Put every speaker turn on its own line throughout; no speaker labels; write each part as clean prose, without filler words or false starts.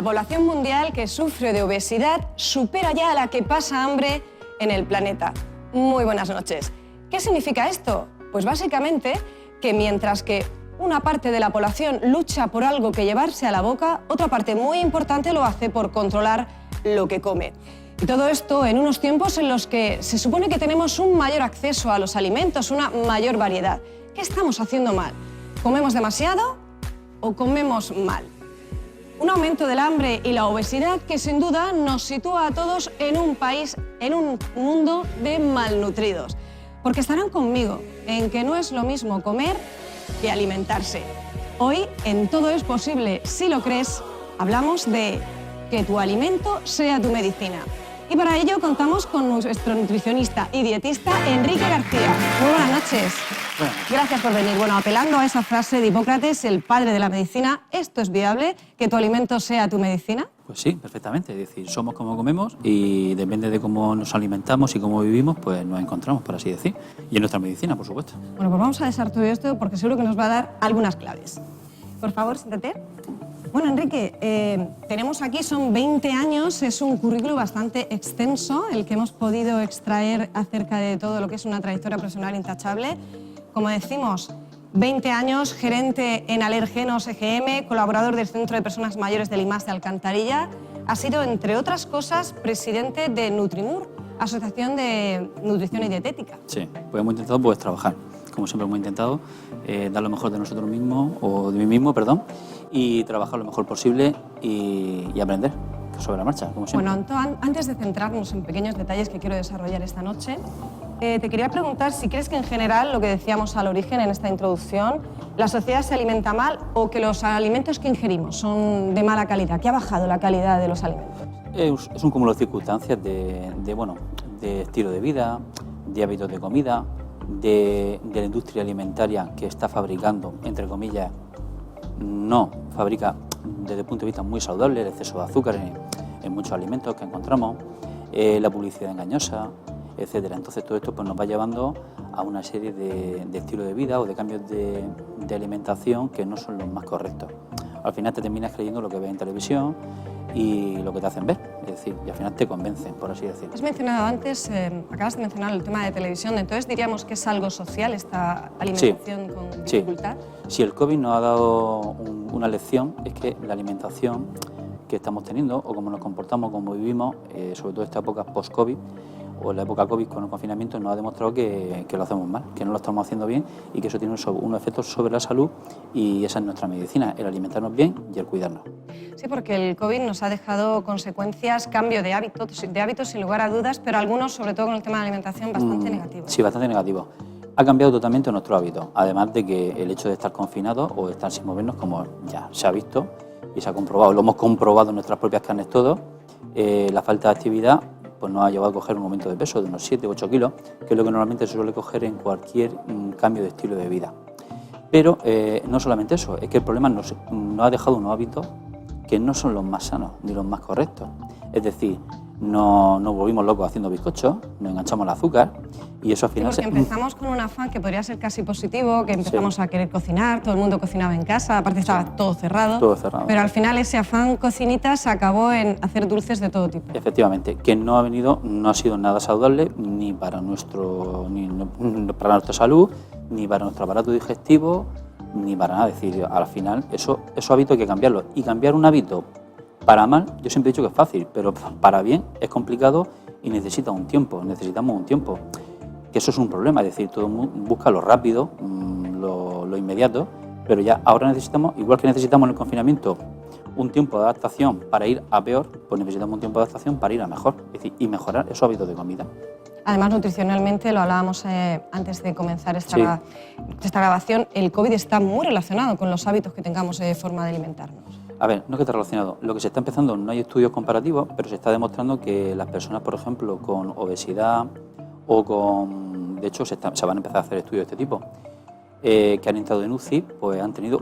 La población mundial que sufre de obesidad supera ya a la que pasa hambre en el planeta. Muy buenas noches. ¿Qué significa esto? Pues básicamente que mientras que una parte de la población lucha por algo que llevarse a la boca, otra parte muy importante lo hace por controlar lo que come. Y todo esto en unos tiempos en los que se supone que tenemos un mayor acceso a los alimentos, una mayor variedad. ¿Qué estamos haciendo mal? ¿Comemos demasiado o comemos mal? Un aumento del hambre y la obesidad que sin duda nos sitúa a todos en un país, en un mundo de malnutridos. Porque estarán conmigo en que no es lo mismo comer que alimentarse. Hoy, en Todo es Posible, si lo crees, hablamos de que tu alimento sea tu medicina. Y para ello contamos con nuestro nutricionista y dietista Enrique García. Muy buenas noches. Gracias por venir. Bueno, apelando a esa frase de Hipócrates, el padre de la medicina, ¿esto es viable, que tu alimento sea tu medicina?
Pues sí, perfectamente. Es decir, somos como comemos y depende de cómo nos alimentamos y cómo vivimos, pues nos encontramos, por así decir. Y en nuestra medicina, por supuesto.
Bueno, pues vamos a desarrollar esto porque seguro que nos va a dar algunas claves. Por favor, siéntate. Bueno, Enrique, tenemos aquí, son 20 años, es un currículo bastante extenso el que hemos podido extraer acerca de todo lo que es una trayectoria profesional intachable. Como decimos, 20 años, gerente en Alergenos EGM, colaborador del Centro de Personas Mayores del IMAS de Alcantarilla. Ha sido, entre otras cosas, presidente de Nutrimur, Asociación de Nutrición y Dietética.
Sí, pues hemos intentado trabajar, como siempre hemos intentado, dar lo mejor de nosotros mismos, o de mí mismo, perdón, y trabajar lo mejor posible y aprender sobre la marcha, como siempre.
Bueno, antes de centrarnos en pequeños detalles que quiero desarrollar esta noche, te quería preguntar si crees que en general, lo que decíamos al origen en esta introducción, la sociedad se alimenta mal o que los alimentos que ingerimos son de mala calidad, que ha bajado la calidad de los alimentos.
Es un cúmulo de circunstancias de estilo de vida, de hábitos de comida, de la industria alimentaria que está fabricando, entre comillas, no fabrica desde el punto de vista muy saludable, el exceso de azúcar en muchos alimentos que encontramos, la publicidad engañosa, etcétera. Entonces todo esto pues, nos va llevando a una serie de estilos de vida o de cambios de alimentación que no son los más correctos. Al final te terminas creyendo lo que ves en televisión y lo que te hacen ver, es decir, y al final te convencen, por así decirlo.
Has mencionado antes, acabas de mencionar el tema de televisión, entonces diríamos que es algo social esta alimentación con dificultad.
Si el COVID nos ha dado una lección, es que la alimentación que estamos teniendo o cómo nos comportamos, cómo vivimos, sobre todo esta época post-COVID, o en la época COVID con el confinamiento nos ha demostrado que lo hacemos mal, que no lo estamos haciendo bien y que eso tiene unos efectos sobre la salud y esa es nuestra medicina, el alimentarnos bien y el cuidarnos.
Sí, porque el COVID nos ha dejado consecuencias, cambio de hábitos sin lugar a dudas, pero algunos, sobre todo con el tema de la alimentación, bastante negativos.
Sí, bastante negativos. Ha cambiado totalmente nuestro hábito, además de que el hecho de estar confinados o estar sin movernos, como ya se ha visto y se ha comprobado, lo hemos comprobado en nuestras propias carnes todos, la falta de actividad pues nos ha llevado a coger un aumento de peso de unos 7 u 8 kilos, que es lo que normalmente se suele coger en cualquier cambio de estilo de vida. Pero no solamente eso, es que el problema nos ha dejado unos hábitos que no son los más sanos ni los más correctos. Es decir, nos volvimos locos haciendo bizcochos, nos enganchamos al azúcar y eso al final...
Sí, porque empezamos con un afán que podría ser casi positivo, que empezamos a querer cocinar, todo el mundo cocinaba en casa, aparte estaba todo cerrado.
Todo cerrado.
Pero al final ese afán cocinita se acabó en hacer dulces de todo tipo.
Efectivamente, que no ha sido nada saludable ni para nuestra salud, ni para nuestro aparato digestivo, ni para nada. Es decir, al final esos hábitos hay que cambiarlos. Y cambiar un hábito para mal, yo siempre he dicho que es fácil, pero para bien es complicado y necesitamos un tiempo. Que eso es un problema, es decir, todo el mundo busca lo rápido, lo inmediato, pero ya ahora necesitamos, igual que necesitamos en el confinamiento, un tiempo de adaptación para ir a peor, pues necesitamos un tiempo de adaptación para ir a mejor, es decir, y mejorar esos hábitos de comida.
Además, nutricionalmente, lo hablábamos antes de comenzar esta grabación, el COVID está muy relacionado con los hábitos que tengamos de forma de alimentarnos.
A ver, no es que esté relacionado. Lo que se está empezando, no hay estudios comparativos, pero se está demostrando que las personas, por ejemplo, con obesidad o con... De hecho, se van a empezar a hacer estudios de este tipo, que han entrado en UCI, pues han tenido,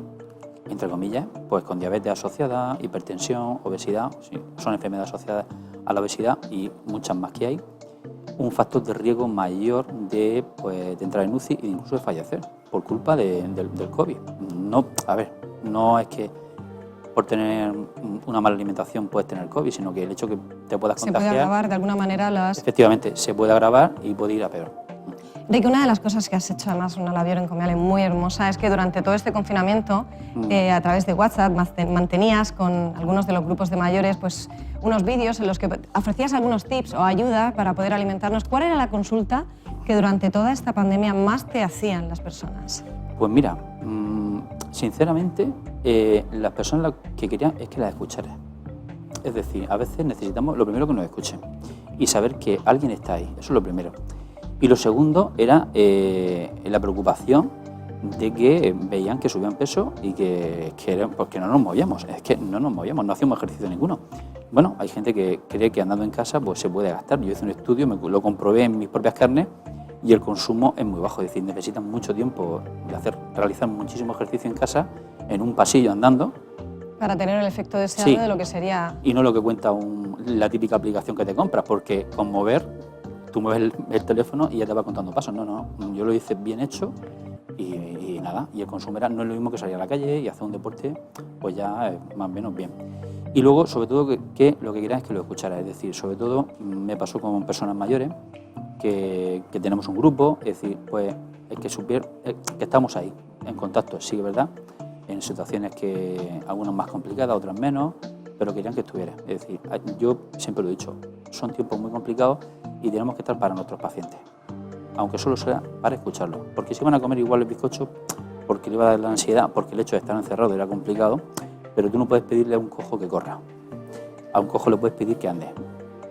entre comillas, pues con diabetes asociada, hipertensión, obesidad, sí, son enfermedades asociadas a la obesidad y muchas más que hay, un factor de riesgo mayor de entrar en UCI e incluso de fallecer por culpa del COVID. No, a ver, no es que por tener una mala alimentación puedes tener COVID, sino que el hecho que te puedas contagiar...
Se puede agravar de alguna manera las...
Efectivamente, se puede agravar y puede ir a peor.
Enrique, una de las cosas que has hecho, además, una labor encomiable muy hermosa, es que durante todo este confinamiento, a través de WhatsApp, mantenías con algunos de los grupos de mayores pues, unos vídeos en los que ofrecías algunos tips o ayuda para poder alimentarnos. ¿Cuál era la consulta que durante toda esta pandemia más te hacían las personas?
Pues mira, sinceramente, las personas lo que querían es que las escucharas. Es decir, a veces necesitamos, lo primero, que nos escuchen y saber que alguien está ahí, eso es lo primero. Y lo segundo era la preocupación de que veían que subían peso y que no nos movíamos. Es que no nos movíamos, no hacíamos ejercicio ninguno. Bueno, hay gente que cree que andando en casa pues se puede gastar. Yo hice un estudio, lo comprobé en mis propias carnes y el consumo es muy bajo. Es decir, necesitan mucho tiempo de realizar muchísimo ejercicio en casa, en un pasillo andando.
Para tener el efecto deseado de lo que sería...
Y no lo que cuenta la típica aplicación que te compras, porque con mover... Tú mueves el teléfono y ya te va contando pasos. No, yo lo hice bien hecho y nada. Y el consumo no es lo mismo que salir a la calle y hacer un deporte, pues ya más o menos bien. Y luego, sobre todo, que lo que quieran es que lo escuchara. Es decir, sobre todo, me pasó con personas mayores que tenemos un grupo, es decir, pues es que que estamos ahí, en contacto, sí, ¿verdad? En situaciones que algunas más complicadas, otras menos, pero querían que estuviera. Es decir, yo siempre lo he dicho, son tiempos muy complicados y tenemos que estar para nuestros pacientes, aunque solo sea para escucharlos, porque si van a comer igual el bizcocho, porque le va a dar la ansiedad, porque el hecho de estar encerrado era complicado, pero tú no puedes pedirle a un cojo que corra, a un cojo le puedes pedir que ande,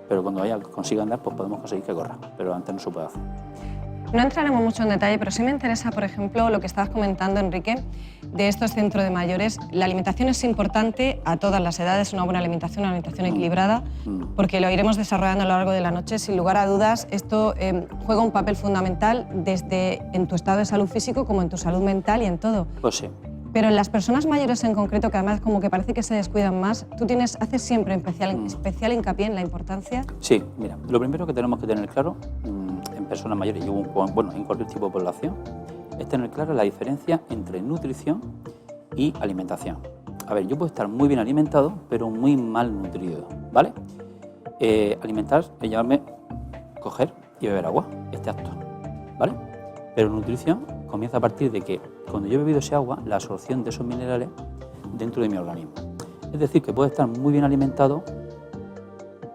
pero cuando consiga andar, pues podemos conseguir que corra, pero antes no se puede hacer.
No entraremos mucho en detalle, pero sí me interesa, por ejemplo, lo que estabas comentando, Enrique, de estos centros de mayores. La alimentación es importante a todas las edades, una buena alimentación, una alimentación equilibrada, porque lo iremos desarrollando a lo largo de la noche. Sin lugar a dudas, esto juega un papel fundamental desde en tu estado de salud físico como en tu salud mental y en todo.
Pues sí.
Pero en las personas mayores en concreto, que además como que parece que se descuidan más, tú haces siempre especial hincapié en la importancia.
Sí, mira, lo primero que tenemos que tener claro en personas mayores y bueno, en cualquier tipo de población es tener clara la diferencia entre nutrición y alimentación. A ver, yo puedo estar muy bien alimentado, pero muy mal nutrido, ¿vale? Alimentar es llamarme coger y beber agua, este acto, ¿vale? Pero nutrición comienza a partir de que cuando yo he bebido ese agua, la absorción de esos minerales dentro de mi organismo. Es decir, que puede estar muy bien alimentado,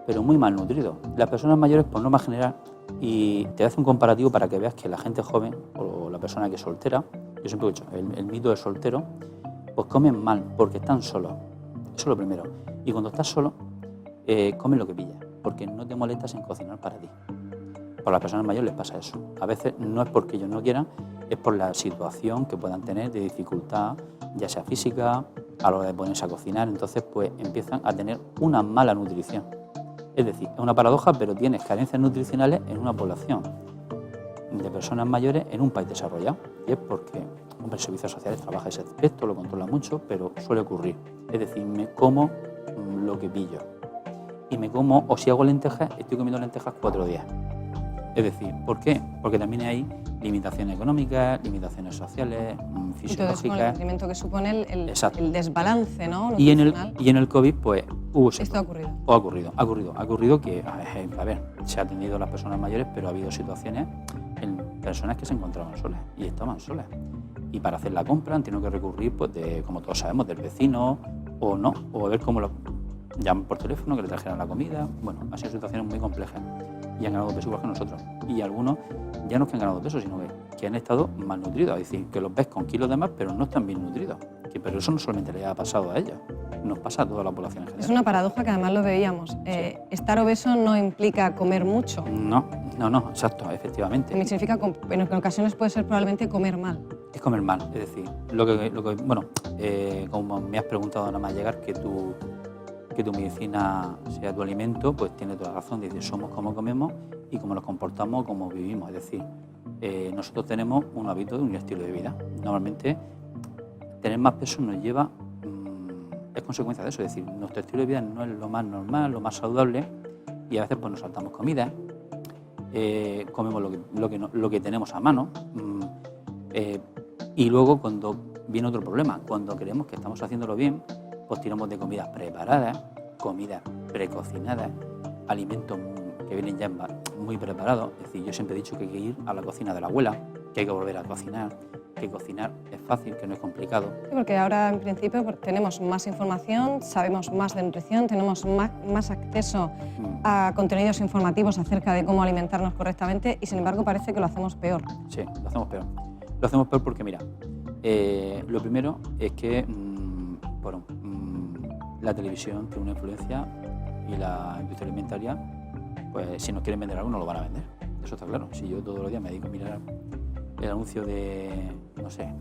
pero muy mal nutrido. Las personas mayores, por norma general, y te hace un comparativo para que veas que la gente joven o la persona que es soltera, yo siempre he dicho, el mito del soltero, pues comen mal porque están solos. Eso es lo primero. Y cuando estás solo, comes lo que pillas, porque no te molestas en cocinar para ti. Por las personas mayores les pasa eso. A veces no es porque ellos no quieran, es por la situación que puedan tener de dificultad, ya sea física, a la hora de ponerse a cocinar. Entonces, pues empiezan a tener una mala nutrición. Es decir, es una paradoja, pero tienes carencias nutricionales en una población de personas mayores en un país desarrollado. Y es porque, hombre, el servicios sociales trabaja ese aspecto, lo controla mucho, pero suele ocurrir. Es decir, me como lo que pillo. Y me como, o si hago lentejas, estoy comiendo lentejas 4 días. Es decir, ¿por qué? Porque también hay limitaciones económicas, limitaciones sociales, fisiológicas.
Y todo eso con el incremento que supone el desbalance, ¿no?
Y en el COVID, pues, hubo eso.
Esto ha ocurrido.
Ha ocurrido que, a ver, se ha atendido a las personas mayores, pero ha habido situaciones en personas que se encontraban solas y estaban solas. Y para hacer la compra han tenido que recurrir, pues, como todos sabemos, del vecino o no, o a ver cómo lo llaman por teléfono, que le trajeran la comida. Bueno, han sido situaciones muy complejas. Y han ganado peso igual que nosotros. Y algunos ya no es que han ganado peso, sino que han estado malnutridos. Es decir, que los ves con kilos de más, pero no están bien nutridos. Pero eso no solamente le ha pasado a ellos, nos pasa a toda la población en general.
Es una paradoja que además lo veíamos. Sí. Estar obeso no implica comer mucho.
No, exacto, efectivamente.
Significa, en ocasiones puede ser probablemente comer mal.
Es comer mal, es decir, como me has preguntado nada más llegar, que tu medicina sea tu alimento, pues tiene toda la razón. Dice, somos como comemos y como nos comportamos, como vivimos. Es decir, nosotros tenemos un hábito, un estilo de vida. Normalmente, tener más peso nos lleva, es consecuencia de eso. Es decir, nuestro estilo de vida no es lo más normal, lo más saludable, y a veces pues nos saltamos comida, comemos lo que tenemos a mano, y luego cuando viene otro problema, cuando creemos que estamos haciéndolo bien, pues tiramos de comidas preparadas, comidas precocinadas, alimentos que vienen ya muy preparados. Es decir, yo siempre he dicho que hay que ir a la cocina de la abuela, que hay que volver a cocinar, que cocinar es fácil, que no es complicado.
Sí, porque ahora en principio tenemos más información, sabemos más de nutrición, tenemos más acceso a contenidos informativos acerca de cómo alimentarnos correctamente y sin embargo parece que lo hacemos peor.
Sí, lo hacemos peor. Lo hacemos peor porque, mira, lo primero es que la televisión tiene una influencia y la industria alimentaria, pues si nos quieren vender algo, no lo van a vender. Eso está claro. Si yo todos los días me dedico a mirar el anuncio de, no sé,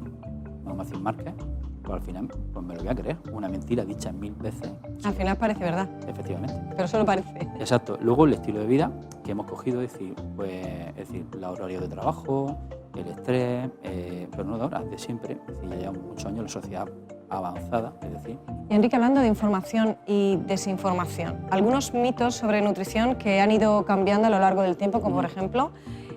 Marcin Márquez, pues al final pues me lo voy a creer. Una mentira dicha 1000 veces.
Al final parece verdad.
Efectivamente.
Pero solo parece.
Exacto. Luego el estilo de vida que hemos cogido, es decir, el horario de trabajo, el estrés, pero no de ahora, de siempre. Es decir, ya llevamos muchos años, la sociedad avanzada, es decir.
Y Enrique, hablando de información y desinformación, algunos mitos sobre nutrición que han ido cambiando a lo largo del tiempo, como por ejemplo,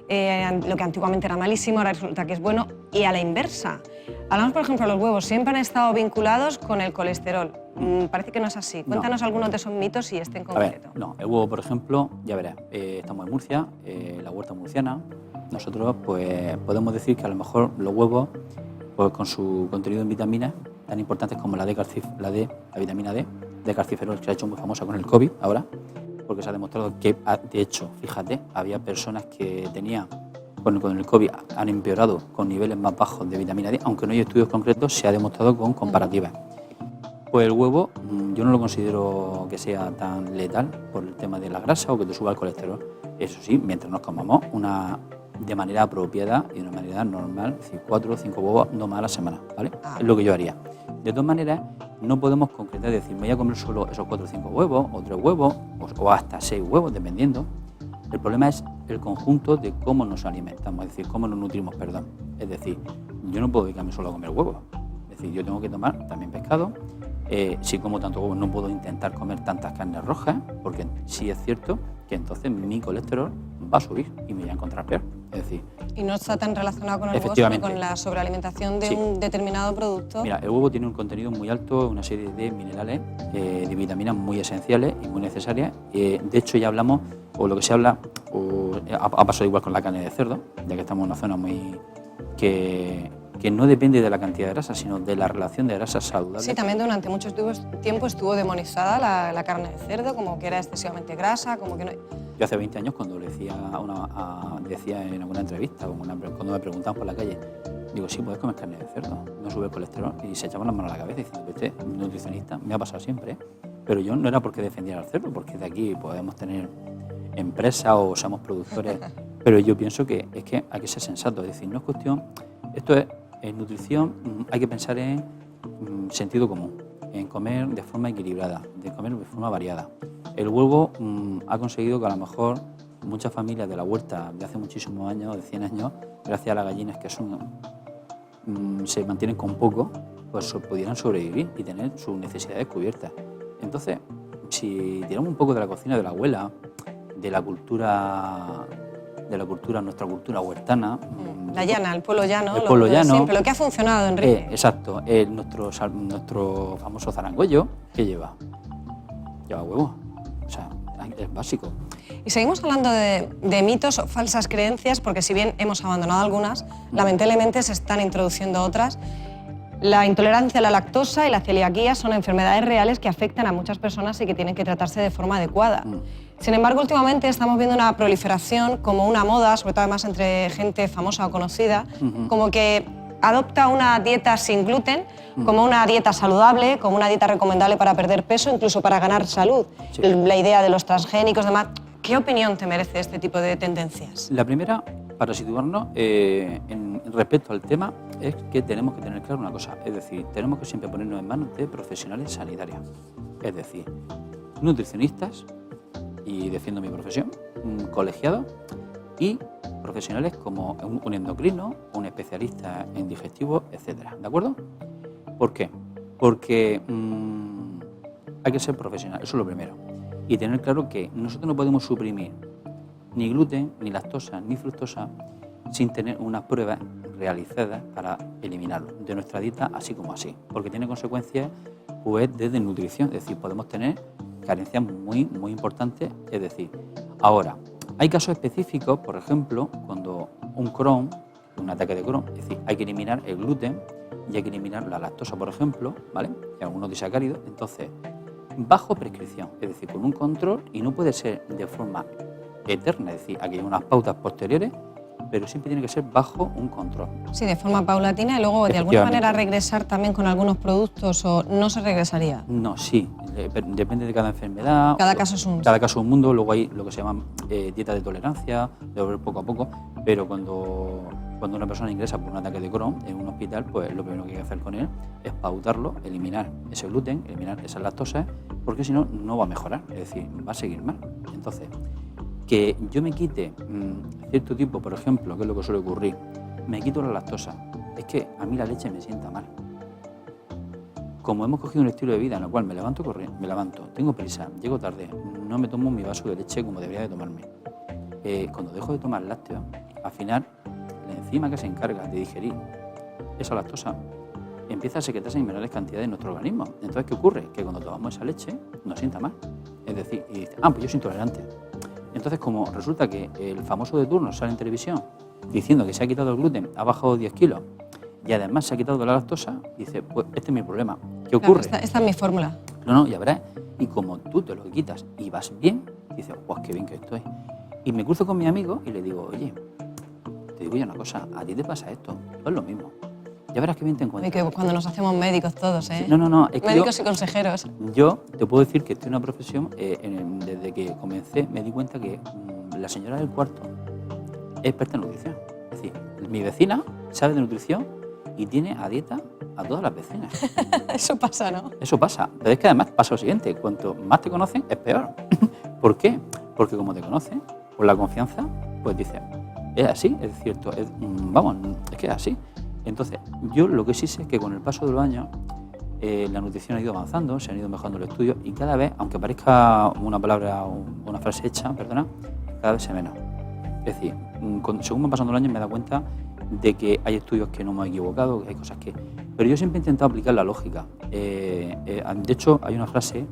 lo que antiguamente era malísimo, ahora resulta que es bueno, y a la inversa. Hablamos, por ejemplo, de los huevos, siempre han estado vinculados con el colesterol. Parece que no es así. Cuéntanos algunos de esos mitos y este en concreto.
A ver, no, el huevo, por ejemplo, ya verás, estamos en Murcia, la huerta murciana. Nosotros pues podemos decir que a lo mejor los huevos, pues con su contenido en vitaminas tan importantes como la vitamina D, de calciferol, que se ha hecho muy famosa con el COVID ahora, porque se ha demostrado que, de hecho, fíjate, había personas que tenían, con el COVID han empeorado con niveles más bajos de vitamina D, aunque no hay estudios concretos, se ha demostrado con comparativas. Pues el huevo yo no lo considero que sea tan letal por el tema de la grasa o que te suba el colesterol. Eso sí, mientras nos comamos de manera apropiada y de una manera normal, es decir, 4 o 5 huevos no más a la semana, ¿vale? Es lo que yo haría. De todas maneras, no podemos concretar, decir, me voy a comer solo esos 4 o 5 huevos, o 3 huevos, o hasta 6 huevos, dependiendo. El problema es el conjunto de cómo nos alimentamos, es decir, cómo nos nutrimos, perdón. Es decir, yo no puedo dedicarme solo a comer huevos. Es decir, yo tengo que tomar también pescado. Si como tanto huevos, no puedo intentar comer tantas carnes rojas, porque sí es cierto que entonces mi colesterol va a subir y me voy a encontrar peor. Es decir,
y no está tan relacionado con el huevo, sino con la sobrealimentación de un determinado producto.
Mira, el huevo tiene un contenido muy alto, una serie de minerales, de vitaminas muy esenciales y muy necesarias. De hecho, ya hablamos, o lo que se habla, ha pasado igual con la carne de cerdo, ya que estamos en una zona muy que no depende de la cantidad de grasa, sino de la relación de grasas saludables.
Sí, también durante mucho tiempo estuvo demonizada la carne de cerdo, como que era excesivamente grasa, como que no...
Yo hace 20 años cuando le decía en alguna entrevista, cuando me preguntaban por la calle, digo, sí, puedes comer carne de cerdo, no sube el colesterol, y se echaban las manos a la cabeza diciendo, este nutricionista, me ha pasado siempre, pero yo no era porque defendiera el cerdo, porque de aquí podemos tener empresa o somos productores, pero yo pienso que es que hay que ser sensato, es decir, no es cuestión, esto es en nutrición, hay que pensar en sentido común, en comer de forma equilibrada, de comer de forma variada. El huevo ha conseguido que a lo mejor muchas familias de la huerta de hace muchísimos años, de 100 años, gracias a las gallinas que se mantienen con poco, pues pudieran sobrevivir y tener sus necesidades cubiertas. Entonces, si tiramos un poco de la cocina de la abuela, de la cultura, nuestra cultura huertana.
La llana, el pueblo llano.
El pueblo llano.
Siempre, lo que ha funcionado, Enrique.
Exacto. Nuestro famoso zarangüello, ¿qué lleva? Lleva huevo. O sea, es básico.
Y seguimos hablando de mitos o falsas creencias, porque si bien hemos abandonado algunas, lamentablemente se están introduciendo otras. La intolerancia a la lactosa y la celiaquía son enfermedades reales que afectan a muchas personas y que tienen que tratarse de forma adecuada. Sin embargo, últimamente estamos viendo una proliferación como una moda, sobre todo además entre gente famosa o conocida, como que adopta una dieta sin gluten, como una dieta saludable, como una dieta recomendable para perder peso, incluso para ganar salud. Sí. La idea de los transgénicos, demás. ¿Qué opinión te merece este tipo de tendencias?
La primera, para situarnos respecto al tema, es que tenemos que tener claro una cosa, es decir, tenemos que siempre ponernos en manos de profesionales sanitarios, es decir, nutricionistas, y defiendo mi profesión, colegiados y profesionales como un endocrino, un especialista en digestivo, etcétera, ¿de acuerdo? ¿Por qué? Porque hay que ser profesional, eso es lo primero, y tener claro que nosotros no podemos suprimir ni gluten, ni lactosa, ni fructosa sin tener unas pruebas realizadas para eliminarlo de nuestra dieta así como así, porque tiene consecuencias pues de desnutrición, es decir, podemos tener carencias muy importantes, es decir, ahora, hay casos específicos, por ejemplo, cuando un Crohn, un ataque de Crohn, es decir, hay que eliminar el gluten y hay que eliminar la lactosa, por ejemplo, ¿vale? Y algunos disacáridos, entonces, bajo prescripción, es decir, con un control, y no puede ser de forma eterna, es decir, aquí hay unas pautas posteriores, pero siempre tiene que ser bajo un control.
Sí, de forma paulatina y luego de alguna manera regresar también con algunos productos o no se regresaría.
No, sí, depende de cada enfermedad.
Cada caso es un mundo.
Cada caso es un mundo, luego hay lo que se llaman dietas de tolerancia, de volver poco a poco, pero cuando una persona ingresa por un ataque de Crohn en un hospital, pues lo primero que hay que hacer con él es pautarlo, eliminar ese gluten, eliminar esas lactosas, porque si no, no va a mejorar, es decir, va a seguir mal. Entonces, que yo me quite cierto tipo, por ejemplo, que es lo que suele ocurrir, me quito la lactosa, es que a mí la leche me sienta mal. Como hemos cogido un estilo de vida en el cual me levanto, tengo prisa, llego tarde, no me tomo mi vaso de leche como debería de tomarme. Cuando dejo de tomar lácteos, al final, la enzima que se encarga de digerir esa lactosa empieza a secretarse en menores cantidades en nuestro organismo. Entonces, ¿qué ocurre? Que cuando tomamos esa leche nos sienta mal. Es decir, y dice, pues yo soy intolerante. Entonces, como resulta que el famoso de turno sale en televisión diciendo que se ha quitado el gluten, ha bajado 10 kilos y además se ha quitado la lactosa, dice, pues este es mi problema. ¿Qué ocurre?
Esta es mi fórmula.
No, ya verás. Y como tú te lo quitas y vas bien, dices, pues qué bien que estoy. Y me cruzo con mi amigo y le digo, oye, te digo ya una cosa, a ti te pasa esto, no es lo mismo. Ya verás qué bien te encuentras.
Y que cuando nos hacemos médicos todos, ¿eh?
Sí, no. Es que
médicos y consejeros.
Yo te puedo decir que estoy en una profesión, desde que comencé me di cuenta que la señora del cuarto es experta en nutrición. Es decir, mi vecina sabe de nutrición y tiene a dieta a todas las vecinas.
Eso pasa, ¿no?
Eso pasa. Pero es que además pasa lo siguiente, cuanto más te conocen es peor. ¿Por qué? Porque como te conocen, por la confianza, pues dices, es así, es cierto, es que es así. Entonces, yo lo que sí sé es que con el paso de los años la nutrición ha ido avanzando, se han ido mejorando los estudios y cada vez, aunque parezca una palabra o una frase hecha, cada vez se menos. Es decir, según van pasando los años me he dado cuenta de que hay estudios que no me he equivocado, que hay cosas que... Pero yo siempre he intentado aplicar la lógica. De hecho, hay una frase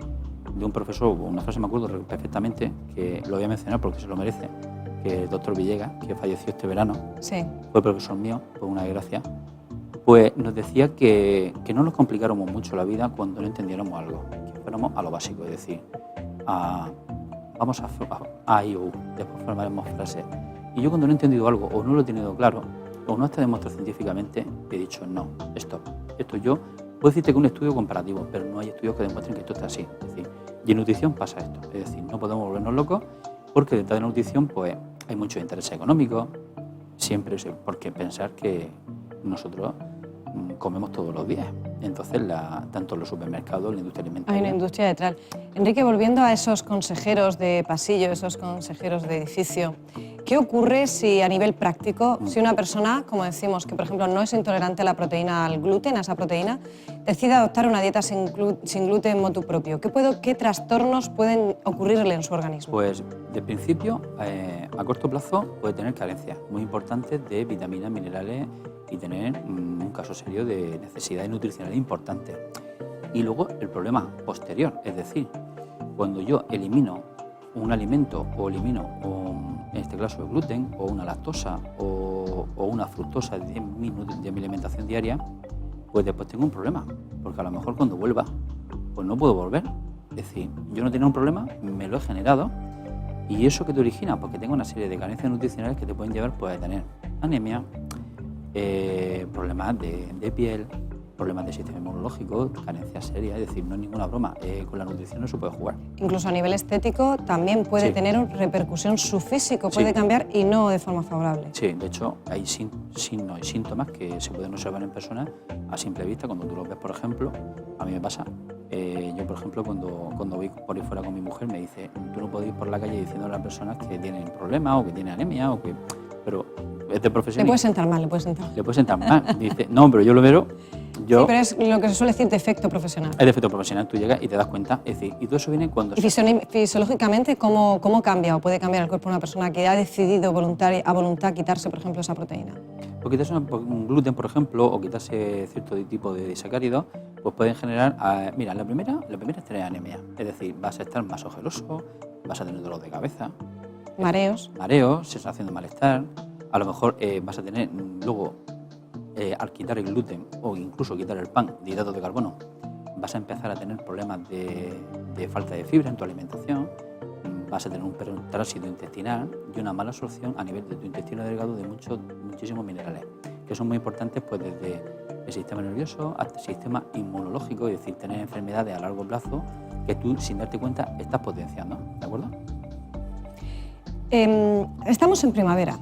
de un profesor, una frase me acuerdo perfectamente, que lo voy a mencionar porque se lo merece, que el doctor Villegas, que falleció este verano,
sí,
fue profesor mío, por una desgracia, pues nos decía que no nos complicáramos mucho la vida cuando no entendiéramos algo, que fuéramos a lo básico, es decir, vamos a I, U, después formaremos frases. Y yo cuando no he entendido algo o no lo he tenido claro, o no está demostrado científicamente, he dicho no, stop. Esto yo puedo decirte que es un estudio comparativo, pero no hay estudios que demuestren que esto está así. Es decir, y en nutrición pasa esto, es decir, no podemos volvernos locos porque detrás de la nutrición pues hay muchos intereses económicos, siempre porque pensar que nosotros comemos todos los días. Entonces, tanto los supermercados, la industria alimentaria...
Hay una industria detrás. Enrique, volviendo a esos consejeros de pasillo, esos consejeros de edificio, ¿qué ocurre si a nivel práctico, si una persona, como decimos, que por ejemplo no es intolerante a la proteína, al gluten, a esa proteína, decide adoptar una dieta sin gluten motu propio? ¿Qué trastornos pueden ocurrirle en su organismo?
Pues, de principio, a corto plazo puede tener carencias muy importantes de vitaminas, minerales y tener un caso serio de necesidades nutricionales importantes. Y luego el problema posterior, es decir, cuando yo elimino un alimento o elimino, en este caso el gluten, o una lactosa o una fructosa de mi alimentación diaria, pues después tengo un problema, porque a lo mejor cuando vuelva, pues no puedo volver. Es decir, yo no tenía un problema, me lo he generado, y eso que te origina, porque tengo una serie de carencias nutricionales que te pueden llevar pues, a tener anemia, problemas de piel, problemas de sistema inmunológico, carencias serias, es decir, no es ninguna broma, con la nutrición no se puede jugar.
Incluso a nivel estético también puede tener repercusión, su físico puede cambiar y no de forma favorable.
Sí, de hecho hay signos y síntomas que se pueden observar en personas a simple vista, cuando tú los ves, por ejemplo, a mí me pasa, yo por ejemplo cuando voy por ahí fuera con mi mujer me dice, tú no puedes ir por la calle diciendo a las personas que tienen problemas o que tienen anemia o que... Pero es de profesión.
Le puede sentar mal, le puede sentar mal.
Le puede sentar mal. Dice, no, pero yo lo veo.
Sí, pero es lo que se suele decir defecto profesional.
Es defecto profesional, tú llegas y te das cuenta. Es decir, y todo eso viene cuando...
¿Y fisiológicamente cómo cambia o puede cambiar el cuerpo de una persona que ha decidido a voluntad quitarse, por ejemplo, esa proteína?
Pues quitarse un gluten, por ejemplo, o quitarse cierto tipo de disacáridos, pues pueden generar, mira, la primera es tener anemia, es decir, vas a estar más ojeroso, vas a tener dolor de cabeza,
Mareos.
sensación de malestar, a lo mejor vas a tener luego, al quitar el gluten o incluso quitar el pan de hidratos de carbono, vas a empezar a tener problemas de falta de fibra en tu alimentación, vas a tener un parásito intestinal y una mala absorción a nivel de tu intestino delgado de muchísimos minerales, que son muy importantes pues desde el sistema nervioso hasta el sistema inmunológico, es decir, tener enfermedades a largo plazo que tú sin darte cuenta estás potenciando, ¿de acuerdo?
Estamos en primavera.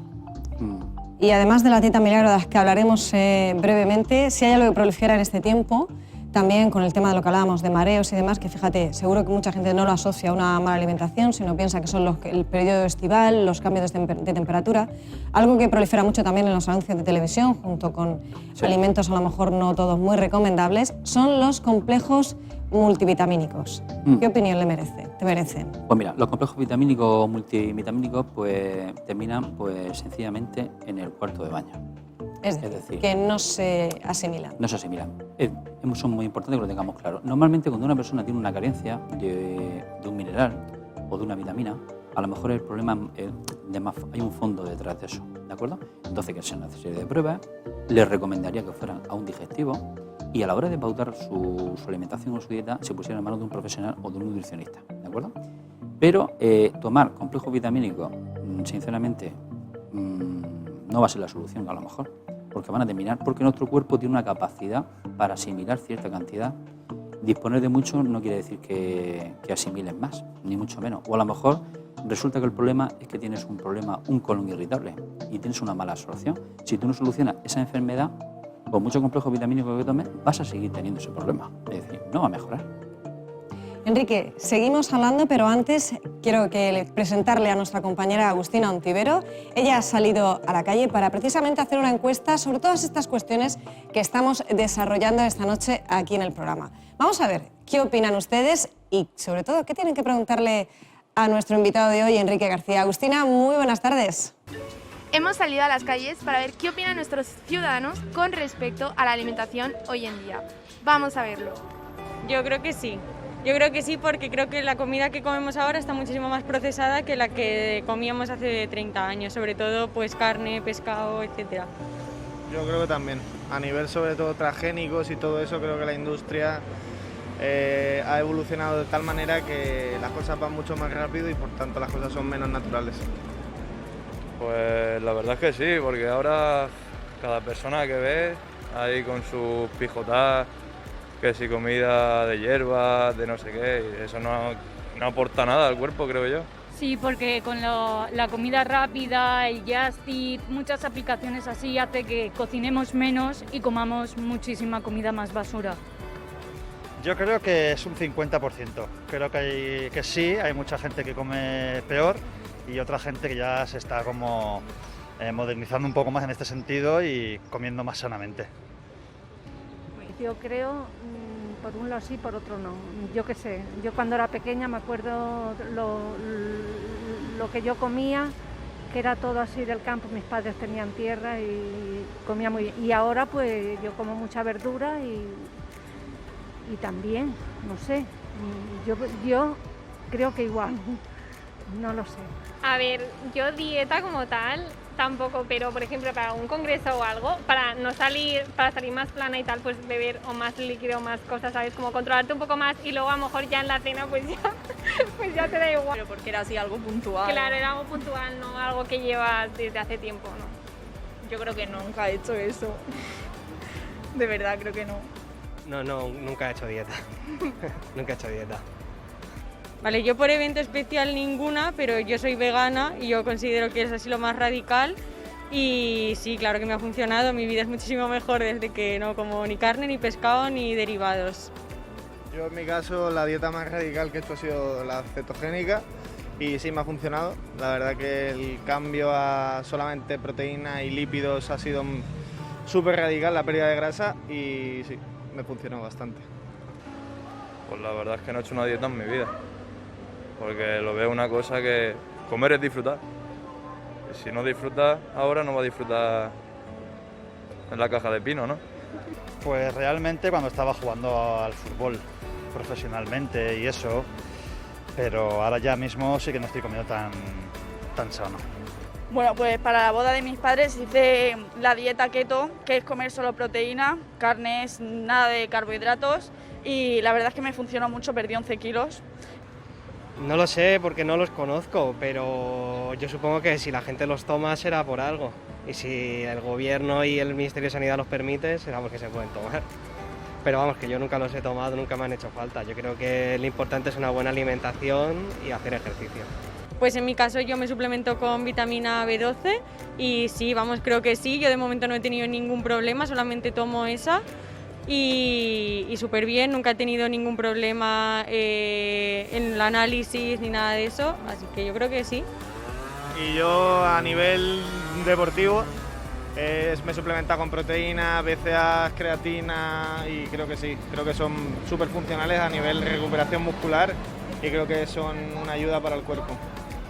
Y además de la dieta milagro de las que hablaremos brevemente, si hay algo que prolifera en este tiempo, también con el tema de lo que hablábamos de mareos y demás, que fíjate, seguro que mucha gente no lo asocia a una mala alimentación, sino piensa que son el periodo estival, los cambios de temperatura, algo que prolifera mucho también en los anuncios de televisión, junto con alimentos a lo mejor no todos muy recomendables, son los complejos multivitamínicos. ¿Qué opinión te merecen?
Pues mira, los complejos vitamínicos multivitamínicos pues terminan pues sencillamente en el cuarto de baño.
Es decir, que no se asimilan.
No se asimilan. Son muy importantes que lo tengamos claro. Normalmente cuando una persona tiene una carencia de un mineral o de una vitamina, a lo mejor el problema hay un fondo detrás de eso, ¿de acuerdo? Entonces, que sea una serie de pruebas, les recomendaría que fueran a un digestivo y a la hora de pautar su alimentación o su dieta se pusieran en manos de un profesional o de un nutricionista, ¿de acuerdo? Pero tomar complejos vitamínicos, sinceramente, no va a ser la solución a lo mejor, porque van a terminar, porque nuestro cuerpo tiene una capacidad para asimilar cierta cantidad. Disponer de mucho no quiere decir que asimiles más, ni mucho menos. O a lo mejor resulta que el problema es que tienes un colon irritable y tienes una mala absorción. Si tú no solucionas esa enfermedad, por mucho complejo vitamínico que tomes, vas a seguir teniendo ese problema. Es decir, no va a mejorar.
Enrique, seguimos hablando, pero antes quiero presentarle a nuestra compañera Agustina Ontivero. Ella ha salido a la calle para precisamente hacer una encuesta sobre todas estas cuestiones que estamos desarrollando esta noche aquí en el programa. Vamos a ver qué opinan ustedes y, sobre todo, qué tienen que preguntarle a nuestro invitado de hoy, Enrique García. Agustina, muy buenas tardes.
Hemos salido a las calles para ver qué opinan nuestros ciudadanos con respecto a la alimentación hoy en día. Vamos a verlo.
Yo creo que sí. Yo creo que sí, porque creo que la comida que comemos ahora está muchísimo más procesada que la que comíamos hace 30 años, sobre todo pues carne, pescado, etcétera.
Yo creo que también, a nivel sobre todo transgénicos y todo eso, creo que la industria ha evolucionado de tal manera que las cosas van mucho más rápido y por tanto las cosas son menos naturales.
Pues la verdad es que sí, porque ahora cada persona que ves ahí con sus pijotas, que si comida de hierbas, de no sé qué, y eso no aporta nada al cuerpo, creo yo.
Sí, porque con la comida rápida, el Just Eat, muchas aplicaciones así hace que cocinemos menos y comamos muchísima comida más basura.
Yo creo que es un 50%. Creo que sí, hay mucha gente que come peor y otra gente que ya se está como modernizando un poco más en este sentido y comiendo más sanamente.
Yo creo, por un lado sí, por otro no. Yo qué sé, yo cuando era pequeña me acuerdo lo que yo comía, que era todo así del campo, mis padres tenían tierra y comía muy bien. Y ahora pues yo como mucha verdura y también, no sé, yo creo que igual, no lo sé.
A ver, yo dieta como tal tampoco, pero por ejemplo para un congreso o algo, para salir más plana y tal, pues beber o más líquido o más cosas, ¿sabes? Como controlarte un poco más y luego a lo mejor ya en la cena pues ya te da igual.
Pero porque era así algo puntual.
Claro, era algo puntual, no algo que llevas desde hace tiempo, ¿no?
Yo creo que nunca he hecho eso. De verdad, creo que no.
No, nunca he hecho dieta. Nunca he hecho dieta.
Vale, yo por evento especial ninguna, pero yo soy vegana y yo considero que es así lo más radical y sí, claro que me ha funcionado, mi vida es muchísimo mejor desde que no como ni carne, ni pescado, ni derivados.
Yo en mi caso la dieta más radical que he hecho ha sido la cetogénica y sí me ha funcionado. La verdad que el cambio a solamente proteína y lípidos ha sido súper radical, la pérdida de grasa y sí, me funcionó bastante.
Pues la verdad es que no he hecho una dieta en mi vida. Porque lo veo una cosa que comer es disfrutar. Y si no disfrutas ahora, no vas a disfrutar en la caja de pino, ¿no?
Pues realmente cuando estaba jugando al fútbol profesionalmente y eso, pero ahora ya mismo sí que no estoy comiendo tan sano.
Bueno, pues para la boda de mis padres hice la dieta keto, que es comer solo proteína, carnes, nada de carbohidratos, y la verdad es que me funcionó mucho, perdí 11 kilos.
No lo sé porque no los conozco, pero yo supongo que si la gente los toma será por algo. Y si el gobierno y el Ministerio de Sanidad los permite, será porque se pueden tomar. Pero vamos, que yo nunca los he tomado, nunca me han hecho falta. Yo creo que lo importante es una buena alimentación y hacer ejercicio.
Pues en mi caso yo me suplemento con vitamina B12 y sí, vamos, creo que sí. Yo de momento no he tenido ningún problema, solamente tomo esa. Y súper bien, nunca he tenido ningún problema en el análisis ni nada de eso, así que yo creo que sí.
Y yo a nivel deportivo me suplementa con proteína, BCAAs, creatina y creo que sí, creo que son súper funcionales a nivel de recuperación muscular y creo que son una ayuda para el cuerpo.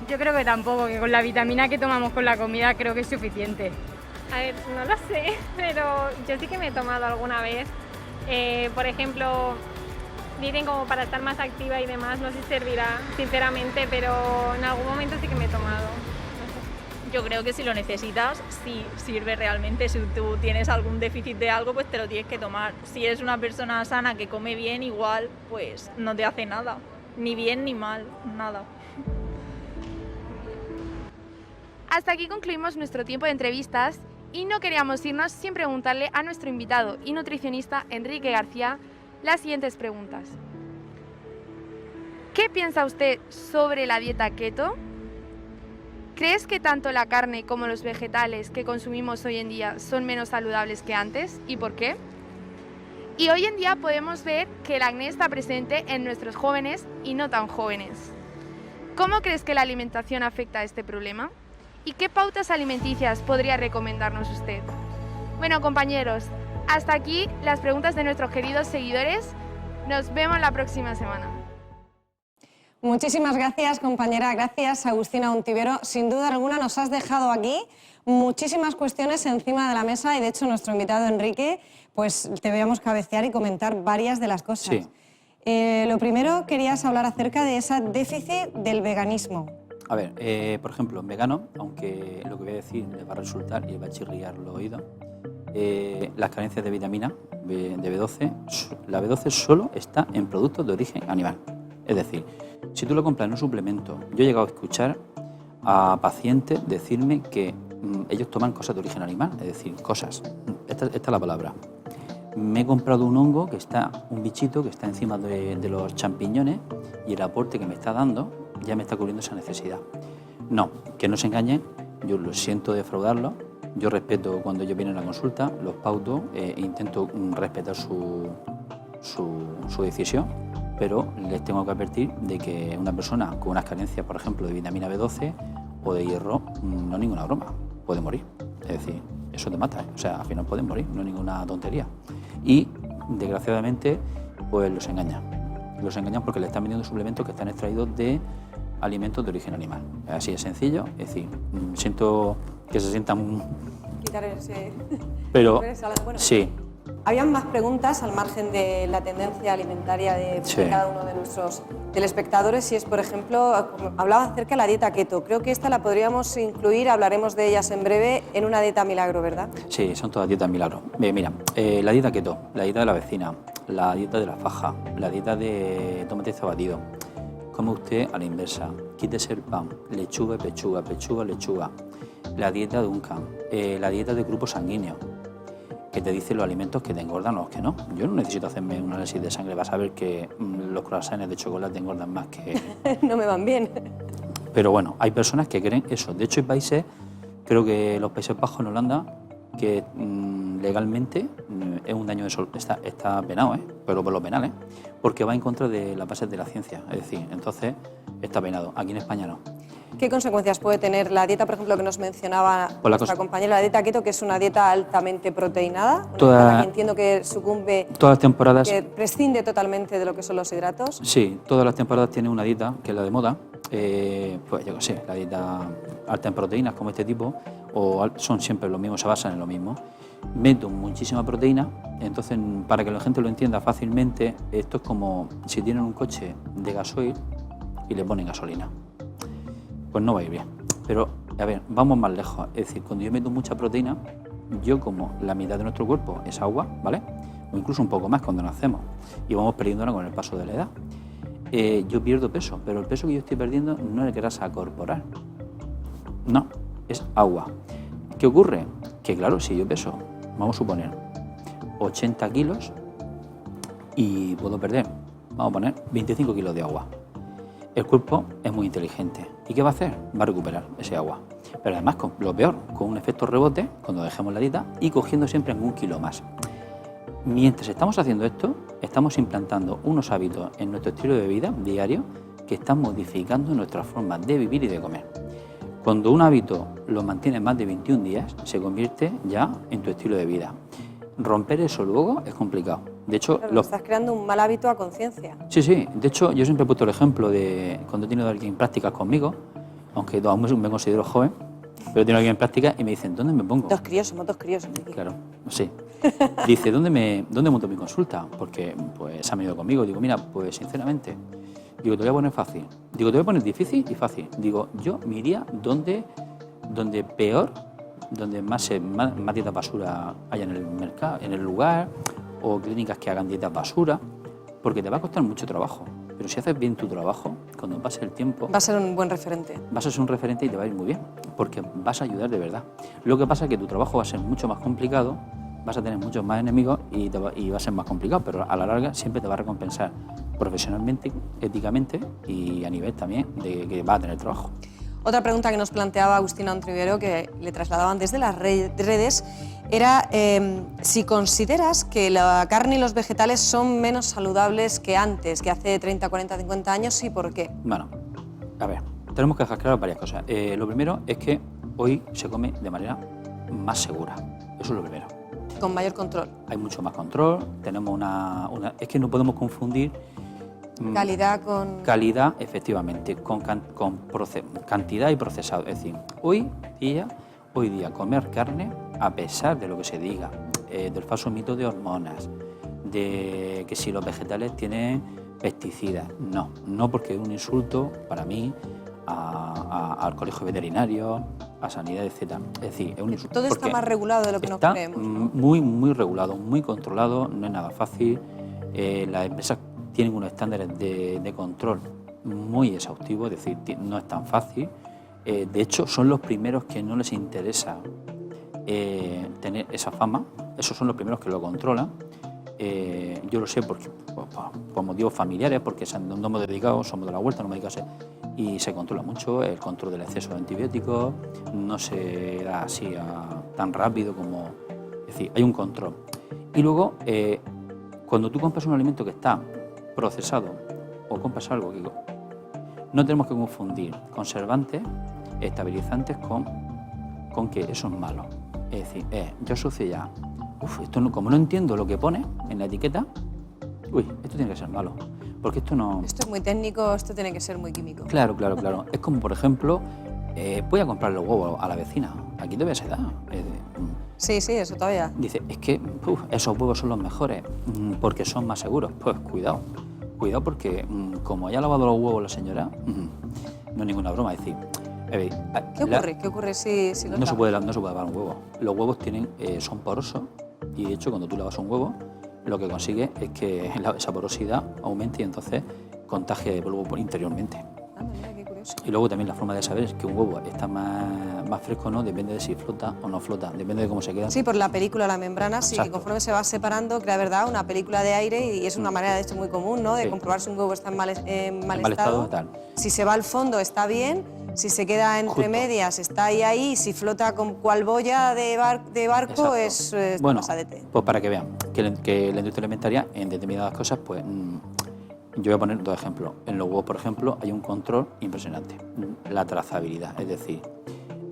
Yo creo que tampoco, que con la vitamina que tomamos con la comida creo que es suficiente.
A ver, no lo sé, pero yo sí que me he tomado alguna vez. Por ejemplo, dicen como para estar más activa y demás, no sé si servirá, sinceramente, pero en algún momento sí que me he tomado.
Yo creo que si lo necesitas, sí sirve realmente. Si tú tienes algún déficit de algo, pues te lo tienes que tomar. Si eres una persona sana que come bien, igual, pues no te hace nada. Ni bien ni mal, nada.
Hasta aquí concluimos nuestro tiempo de entrevistas y no queríamos irnos sin preguntarle a nuestro invitado y nutricionista Enrique García las siguientes preguntas. ¿Qué piensa usted sobre la dieta keto? ¿Crees que tanto la carne como los vegetales que consumimos hoy en día son menos saludables que antes? ¿Y por qué? Y hoy en día podemos ver que el acné está presente en nuestros jóvenes y no tan jóvenes. ¿Cómo crees que la alimentación afecta a este problema? ¿Y qué pautas alimenticias podría recomendarnos usted? Bueno, compañeros, hasta aquí las preguntas de nuestros queridos seguidores. Nos vemos la próxima semana.
Muchísimas gracias, compañera. Gracias, Agustina Ontivero. Sin duda alguna nos has dejado aquí muchísimas cuestiones encima de la mesa y, de hecho, nuestro invitado Enrique, pues te veíamos cabecear y comentar varias de las cosas.
Sí.
Lo primero, querías hablar acerca de ese déficit del veganismo.
A ver, por ejemplo, en vegano, aunque lo que voy a decir le va a resultar y le va a chirriar los oídos, las carencias de vitamina de B12, la B12 solo está en productos de origen animal. Es decir, si tú lo compras en un suplemento, yo he llegado a escuchar a pacientes decirme que ellos toman cosas de origen animal, es decir, cosas, esta es la palabra. Me he comprado un hongo, un bichito que está encima de los champiñones y el aporte que me está dando ya me está cubriendo esa necesidad. No, que no se engañen, yo lo siento defraudarlos, yo respeto cuando ellos vienen a la consulta, los pauto e intento respetar su decisión, pero les tengo que advertir de que una persona con unas carencias, por ejemplo, de vitamina B12 o de hierro, no es ninguna broma, puede morir. Es decir, eso te mata, o sea, al final pueden morir, no es ninguna tontería. Y, desgraciadamente, pues los engañan porque le están vendiendo suplementos que están extraídos de alimentos de origen animal. Así de sencillo, es decir, siento que se sientan...
Quitar ese...
Pero,
bueno,
sí.
Habían más preguntas al margen de la tendencia alimentaria de cada uno de nuestros telespectadores, y es, por ejemplo, hablaba acerca de la dieta keto. Creo que esta la podríamos incluir, hablaremos de ellas en breve, en una dieta milagro, ¿verdad?
Sí, son todas dietas milagro. Mira, la dieta keto, la dieta de la vecina, la dieta de la faja, la dieta de tomate batido. Come usted a la inversa, quítese el pan, lechuga, pechuga, pechuga, lechuga. La dieta de Duncan, la dieta de grupo sanguíneo, que te dice los alimentos que te engordan o los que no. Yo no necesito hacerme un análisis de sangre para saber que los croissants de chocolate engordan más que...
No me van bien.
Pero bueno, hay personas que creen eso. De hecho, hay países, creo que los Países Bajos en Holanda, que legalmente es un daño de sol, está penado, pero por lo penal, porque va en contra de las bases de la ciencia. Es decir, entonces está penado. Aquí en España no.
¿Qué consecuencias puede tener la dieta, por ejemplo, que nos mencionaba nuestra compañera, la dieta keto, que es una dieta altamente proteinada, una que entiendo que sucumbe,
todas las temporadas,
que prescinde totalmente de lo que son los hidratos?
Sí, todas las temporadas tienen una dieta que es la de moda. pues yo qué sé, la dieta alta en proteínas como este tipo, son siempre los mismos, se basan en lo mismo. Meto muchísima proteína, entonces para que la gente lo entienda fácilmente, esto es como si tienen un coche de gasoil y le ponen gasolina. Pues no va a ir bien. Pero, a ver, vamos más lejos. Es decir, cuando yo meto mucha proteína, yo como la mitad de nuestro cuerpo es agua, ¿vale? O incluso un poco más cuando nacemos y vamos perdiéndola con el paso de la edad. Yo pierdo peso, pero el peso que yo estoy perdiendo no es grasa corporal. No, es agua. ¿Qué ocurre? Que claro, si yo peso, vamos a suponer, 80 kilos y puedo perder, vamos a poner, 25 kilos de agua. El cuerpo es muy inteligente. ¿Y qué va a hacer? Va a recuperar ese agua. Pero además, lo peor, con un efecto rebote, cuando dejemos la dieta y cogiendo siempre un kilo más. Mientras estamos haciendo esto, estamos implantando unos hábitos en nuestro estilo de vida diario que están modificando nuestra forma de vivir y de comer. Cuando un hábito lo mantienes más de 21 días, se convierte ya en tu estilo de vida. Romper eso luego es complicado. De hecho,
Claro, estás creando un mal hábito a conciencia.
Sí. De hecho, yo siempre he puesto el ejemplo de cuando he tenido a alguien en prácticas conmigo, aunque aún me considero joven, pero he tenido a alguien en prácticas y me dicen, ¿dónde me pongo?
Somos dos críos.
Claro, sí. Dice, ¿dónde monto mi consulta? Porque pues se han venido conmigo. Digo, mira, pues sinceramente, digo, te voy a poner fácil. Digo, te voy a poner difícil y fácil. Digo, yo me iría donde peor, donde más dieta basura haya en el mercado, en el lugar, o clínicas que hagan dieta basura, porque te va a costar mucho trabajo. Pero si haces bien tu trabajo, cuando pase el tiempo...
Va a ser un buen referente.
Vas a ser un referente y te va a ir muy bien, porque vas a ayudar de verdad. Lo que pasa es que tu trabajo va a ser mucho más complicado, vas a tener muchos más enemigos y va a ser más complicado, pero a la larga siempre te va a recompensar profesionalmente, éticamente y a nivel también de que vas a tener trabajo.
Otra pregunta que nos planteaba Agustina Ontrivero, que le trasladaban desde las redes, era si consideras que la carne y los vegetales son menos saludables que antes, que hace 30, 40, 50 años, y por qué.
Bueno, a ver, tenemos que dejar claro varias cosas. Lo primero es que hoy se come de manera más segura, eso es lo primero.
Con mayor control.
Hay mucho más control, tenemos es que no podemos confundir
calidad con...
Calidad, efectivamente, con cantidad y procesado. Es decir, hoy día comer carne, a pesar de lo que se diga, del falso mito de hormonas, de que si los vegetales tienen pesticidas, no porque es un insulto para mí al colegio veterinario, a sanidad, etc. Es decir, es un insulto.
Todo está más regulado de lo que nos creemos, ¿no?
Muy regulado, muy controlado, no es nada fácil. Las empresas tienen unos estándares de control muy exhaustivos, es decir, no es tan fácil. De hecho, son los primeros que no les interesa tener esa fama, esos son los primeros que lo controlan. Yo lo sé porque, por motivos familiares, porque no hemos dedicado, somos de la huerta, no me dedico a y se controla mucho el control del exceso de antibióticos, no se da así tan rápido como... Es decir, hay un control. Y luego, cuando tú compras un alimento que está procesado o compras algo que no tenemos que confundir conservantes, estabilizantes con que eso es malo. Es decir, yo asocio ya, esto no, como no entiendo lo que pone en la etiqueta, esto tiene que ser malo, porque esto no...
Esto es muy técnico, esto tiene que ser muy químico.
Claro. Es como, por ejemplo, voy a comprar los huevos a la vecina, aquí todavía se da.
Sí, eso todavía.
Dice, es que esos huevos son los mejores porque son más seguros. Pues cuidado porque como haya lavado los huevos la señora, no es ninguna broma. Es decir,
¿Qué ocurre si los
no se puede lavar un huevo. Los huevos son porosos y de hecho cuando tú lavas un huevo lo que consigues es que esa porosidad aumente y entonces contagie el huevo interiormente.
Mira, qué curioso.
Y luego también la forma de saber es que un huevo está más fresco o no, depende de si flota o no flota, depende de cómo se queda.
Sí, por la película, la membrana, sí, que conforme se va separando, crea verdad una película de aire y es una manera de hecho muy común, ¿no? De comprobar si un huevo está en mal estado.
Tal.
Si se va al fondo está bien, si se queda entre medias está ahí, si flota con cual boya de barco es pasadete.
Pues para que vean que la industria alimentaria en determinadas cosas, pues yo voy a poner dos ejemplos. En los huevos, por ejemplo, hay un control impresionante. La trazabilidad, es decir,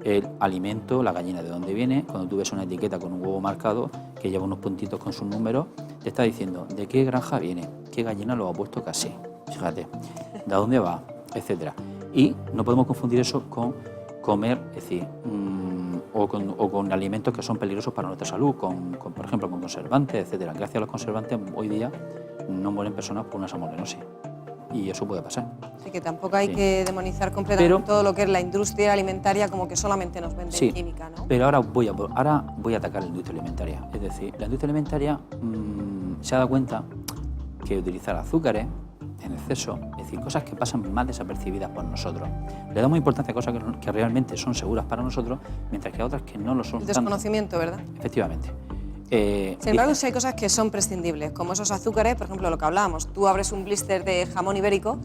el alimento, la gallina de dónde viene. Cuando tú ves una etiqueta con un huevo marcado que lleva unos puntitos con sus números, te está diciendo de qué granja viene, qué gallina lo ha puesto casi, fíjate, de dónde va, etcétera. Y no podemos confundir eso con comer, es decir, o con alimentos que son peligrosos para nuestra salud, por ejemplo, con conservantes, etcétera. Gracias a los conservantes, hoy día no mueren personas por una salmonellosis. Y eso puede pasar.
Así que tampoco hay que demonizar completamente todo lo que es la industria alimentaria como que solamente nos vende química, ¿no?
Pero ahora voy a atacar la industria alimentaria. Es decir, la industria alimentaria se ha dado cuenta que utilizar azúcares en exceso, es decir, cosas que pasan más desapercibidas por nosotros. Le damos importancia a cosas que realmente son seguras para nosotros, mientras que a otras que no lo son
tanto. El desconocimiento, ¿verdad?
Efectivamente.
Sin embargo, sí hay cosas que son prescindibles, como esos azúcares, por ejemplo, lo que hablábamos. Tú abres un blister de jamón ibérico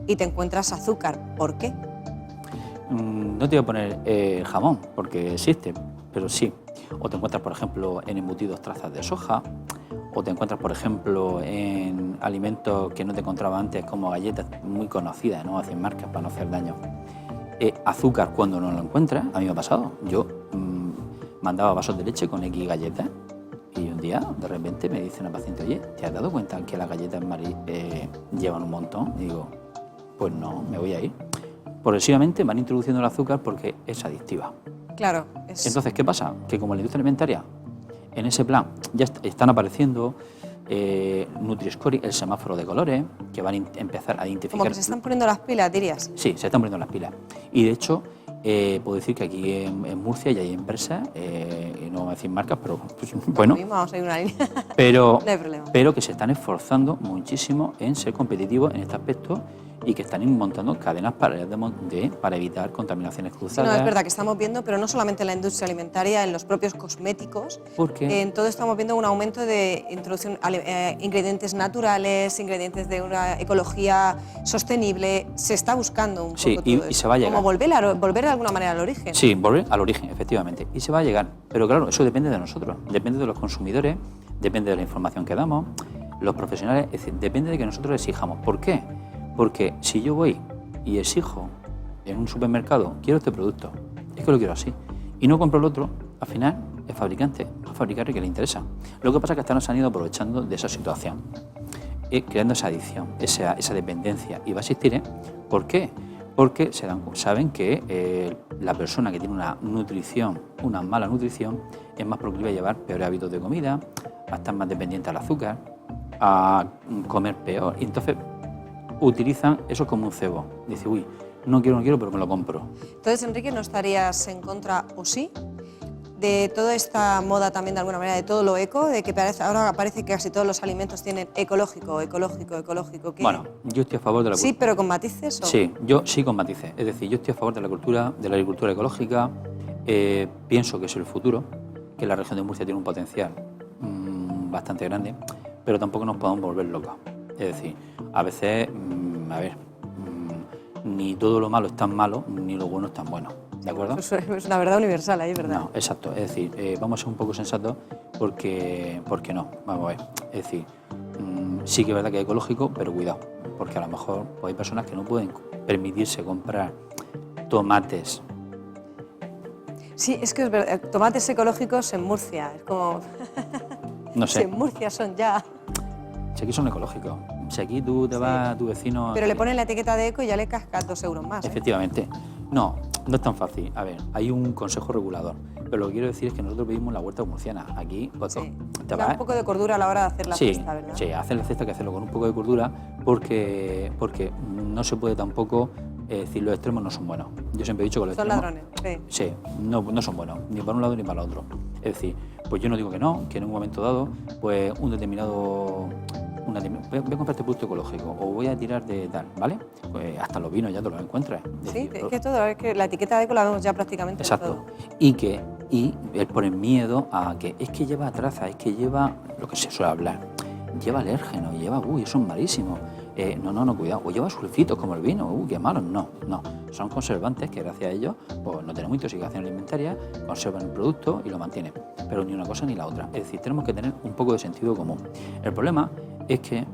y te encuentras azúcar. ¿Por qué?
No te voy a poner jamón, porque existe, pero sí. O te encuentras, por ejemplo, en embutidos trazas de soja, o te encuentras, por ejemplo, en alimentos que no te encontraba antes, como galletas muy conocidas, no hacen marcas para no hacer daño. Azúcar cuando no lo encuentras, a mí me ha pasado. Yo mandaba vasos de leche con X galletas y un día, de repente, me dice una paciente, oye, ¿te has dado cuenta que las galletas llevan un montón? Y digo, pues no, me voy a ir. Progresivamente van introduciendo el azúcar porque es adictiva.
Claro.
Entonces, ¿qué pasa? Que como la industria alimentaria, en ese plan, ya están apareciendo Nutri-Score, el semáforo de colores, que van a empezar a identificar...
Como que se están poniendo las pilas, dirías.
Sí, se están poniendo las pilas. Y de hecho, puedo decir que aquí en Murcia ya hay empresas, y no voy a decir marcas, pero pues, bueno,
Vamos a ir una línea.
pero,
No hay problema.
pero que se están esforzando muchísimo en ser competitivos en este aspecto y que están montando cadenas para evitar contaminaciones cruzadas.
No, es verdad que estamos viendo, pero no solamente en la industria alimentaria, en los propios cosméticos.
Porque
en todo estamos viendo un aumento de introducción ingredientes naturales, ingredientes de una ecología sostenible. Se está buscando un poco todo
y
eso.
se va a llegar.
Como volver de alguna manera al origen.
Sí, volver al origen, efectivamente. Y se va a llegar. Pero claro, eso depende de nosotros, depende de los consumidores, depende de la información que damos, los profesionales, es decir, depende de que nosotros exijamos. ¿Por qué? Porque si yo voy y exijo en un supermercado, quiero este producto, es que lo quiero así, y no compro el otro, al final el fabricante va a fabricar el que le interesa. Lo que pasa es que hasta nos han ido aprovechando de esa situación, creando esa adicción, esa dependencia, y va a existir, ¿Por qué? Porque saben que la persona que tiene una mala nutrición, es más proclive a llevar peores hábitos de comida, a estar más dependiente al azúcar, a comer peor, y entonces utilizan eso como un cebo. Dice, uy, no quiero, pero me lo compro.
Entonces, Enrique, ¿no estarías en contra, o sí, de toda esta moda también, de alguna manera, de todo lo eco, de que ahora parece que casi todos los alimentos tienen ecológico? ¿Qué?
Bueno, yo estoy a favor de la
Sí, pero con matices, ¿o?
Sí, yo sí con matices. Es decir, yo estoy a favor de la agricultura ecológica. Pienso que es el futuro, que la región de Murcia tiene un potencial bastante grande, pero tampoco nos podemos volver locos. Es decir, a veces, ni todo lo malo es tan malo, ni lo bueno es tan bueno, ¿de acuerdo?
Es una verdad universal ahí, ¿verdad?
No, exacto. Es decir, vamos a ser un poco sensatos porque no. Vamos a ver. Es decir, sí que es verdad que es ecológico, pero cuidado, porque a lo mejor hay personas que no pueden permitirse comprar tomates.
Sí, es que es verdad, tomates ecológicos en Murcia, es como...
No sé.
Si en Murcia son ya...
Si aquí son ecológicos. Si aquí tú te vas a tu vecino...
Pero le ponen la etiqueta de eco y ya le cascas 2 euros más.
Efectivamente. No es tan fácil. A ver, hay un consejo regulador, pero lo que quiero decir es que nosotros vivimos la huerta murciana. Aquí pues, te
da un poco de cordura a la hora de hacer la cesta, ¿verdad?
Sí, hacer la cesta hay que hacerlo con un poco de cordura porque no se puede tampoco decir los extremos no son buenos. Yo siempre he dicho que los extremos...
Son ladrones, sí.
Sí, no son buenos, ni para un lado ni para el otro. Es decir, pues yo no digo que no, que en un momento dado, pues un determinado... voy a comprar este producto ecológico o voy a tirar de tal, ¿vale? Pues hasta los vinos ya te los encuentras.
Sí, es que todo, es que la etiqueta de eco la vemos ya prácticamente.
Exacto. Y el poner miedo a que es que lleva traza, es que lleva lo que se suele hablar, lleva alérgeno, lleva, eso es malísimo. No, cuidado, o lleva sulfitos como el vino, qué malo. No, son conservantes que gracias a ellos pues no tenemos intoxicación alimentaria, conservan el producto y lo mantienen, pero ni una cosa ni la otra. Es decir, tenemos que tener un poco de sentido común. El problema es que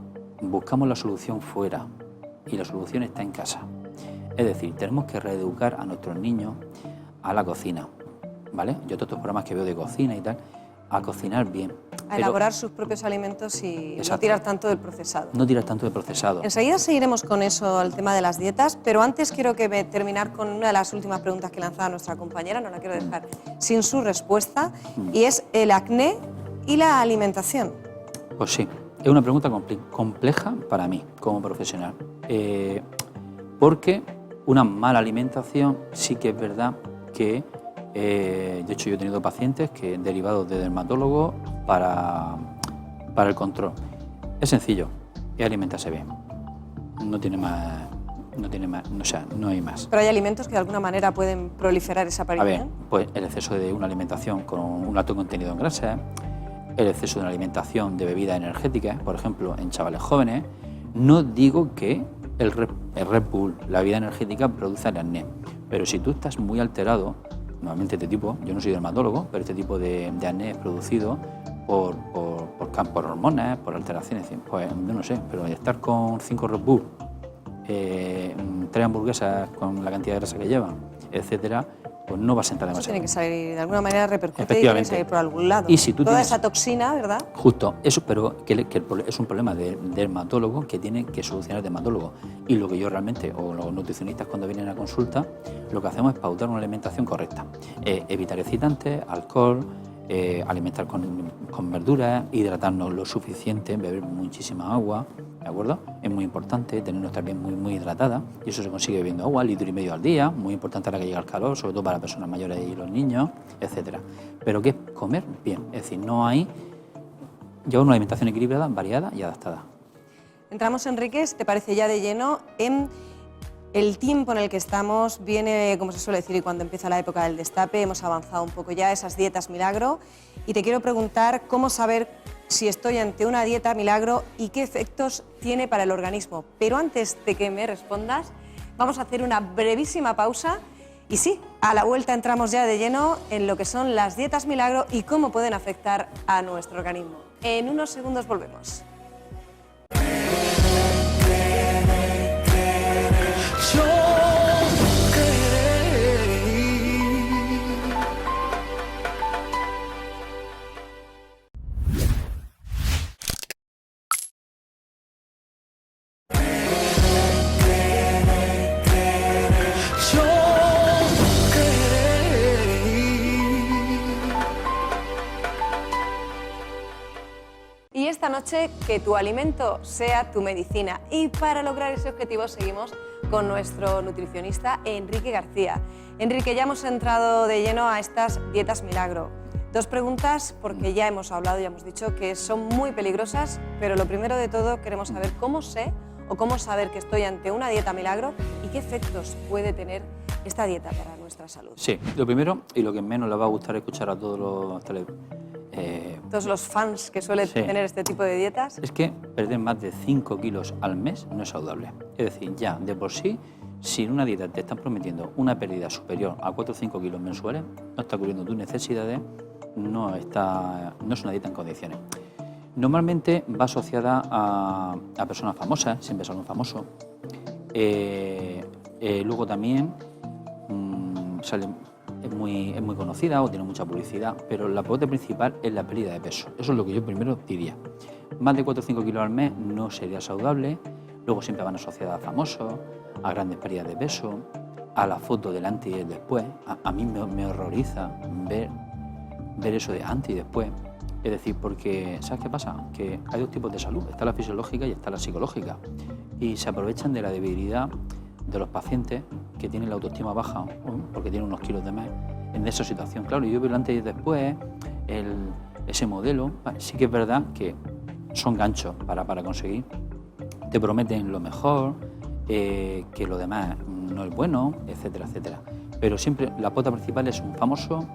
buscamos la solución fuera y la solución está en casa. Es decir, tenemos que reeducar a nuestros niños a la cocina, ¿vale? Yo todos estos programas que veo de cocina y tal, a cocinar bien.
A elaborar sus propios alimentos y
Exacto.
no tirar tanto del procesado.
No tirar tanto de procesado.
Enseguida seguiremos con eso, el tema de las dietas, pero antes quiero terminar con una de las últimas preguntas que lanzaba nuestra compañera, no la quiero dejar sin su respuesta, y es el acné y la alimentación.
Pues sí, es una pregunta compleja para mí como profesional, porque una mala alimentación sí que es verdad que, de hecho yo he tenido pacientes que derivados de dermatólogos para el control. Es sencillo, es alimentarse bien, no tiene más, o sea, no hay más.
Pero hay alimentos que de alguna manera pueden proliferar esa
A
aparición.
ver, pues el exceso de una alimentación con un alto contenido en grasa, el exceso de una alimentación de bebidas energéticas, por ejemplo, en chavales jóvenes. No digo que el Red Bull, la bebida energética, produce el acné, pero si tú estás muy alterado, normalmente este tipo, yo no soy dermatólogo, pero este tipo de acné es producido por hormonas, por alteraciones, pues yo no sé, pero estar con 5 Red Bull, 3 hamburguesas con la cantidad de grasa que llevan, etcétera, pues no va a sentar
Eso
demasiado.
tiene que salir, de alguna manera repercute y tiene que salir por algún lado.
Y si tú
Toda
tienes-
esa toxina, ¿verdad?
Justo, eso, pero que es un problema de dermatólogo que tiene que solucionar el dermatólogo. Y lo que yo realmente, o los nutricionistas cuando vienen a consulta, lo que hacemos es pautar una alimentación correcta. Evitar excitantes, alcohol, alimentar con verduras, hidratarnos lo suficiente, beber muchísima agua, ¿de acuerdo? Es muy importante tener nuestra piel muy hidratada y eso se consigue bebiendo agua, 1,5 litros al día, muy importante ahora que llega el calor, sobre todo para personas mayores y los niños, etcétera. Pero que es comer bien, es decir, no hay... Llevar una alimentación equilibrada, variada y adaptada.
Entramos, Enrique, si te parece, ya de lleno en el tiempo en el que estamos. Viene, como se suele decir, y cuando empieza la época del destape, hemos avanzado un poco ya, esas dietas milagro. Y te quiero preguntar cómo saber si estoy ante una dieta milagro y qué efectos tiene para el organismo. Pero antes de que me respondas, vamos a hacer una brevísima pausa. Y sí, a la vuelta entramos ya de lleno en lo que son las dietas milagro y cómo pueden afectar a nuestro organismo. En unos segundos volvemos. Y esta noche, que tu alimento sea tu medicina. Y para lograr ese objetivo seguimos con nuestro nutricionista Enrique García. Enrique, ya hemos entrado de lleno a estas dietas milagro. 2 preguntas, porque ya hemos hablado, ya hemos dicho que son muy peligrosas, pero lo primero de todo queremos saber cómo sé o cómo saber que estoy ante una dieta milagro y qué efectos puede tener esta dieta para nuestra salud.
Sí, lo primero y lo que menos le va a gustar escuchar a todos
Todos los fans que suelen
Sí.
tener este tipo de dietas.
es que perder más de 5 kilos al mes no es saludable. Es decir, ya de por sí, si en una dieta te están prometiendo una pérdida superior a 4 o 5 kilos mensuales, no está cubriendo tus necesidades, no es una dieta en condiciones. Normalmente va asociada a personas famosas, siempre sale un famoso. Luego también es muy conocida o tiene mucha publicidad, pero la pauta principal es la pérdida de peso. Eso es lo que yo primero diría. Más de 4 o 5 kilos al mes no sería saludable. Luego siempre van asociadas a famosos, a grandes pérdidas de peso, a la foto del antes y el después. A mí me horroriza ver eso de antes y después. Es decir, porque ¿sabes qué pasa? Que hay 2 tipos de salud. Está la fisiológica y está la psicológica. Y se aprovechan de la debilidad de los pacientes que tienen la autoestima baja porque tienen unos kilos de más en esa situación. Claro, yo veo el antes y después, ese modelo, sí que es verdad que son ganchos para conseguir. Te prometen lo mejor, que lo demás no es bueno, etcétera, etcétera. Pero siempre la pauta principal es un famoso,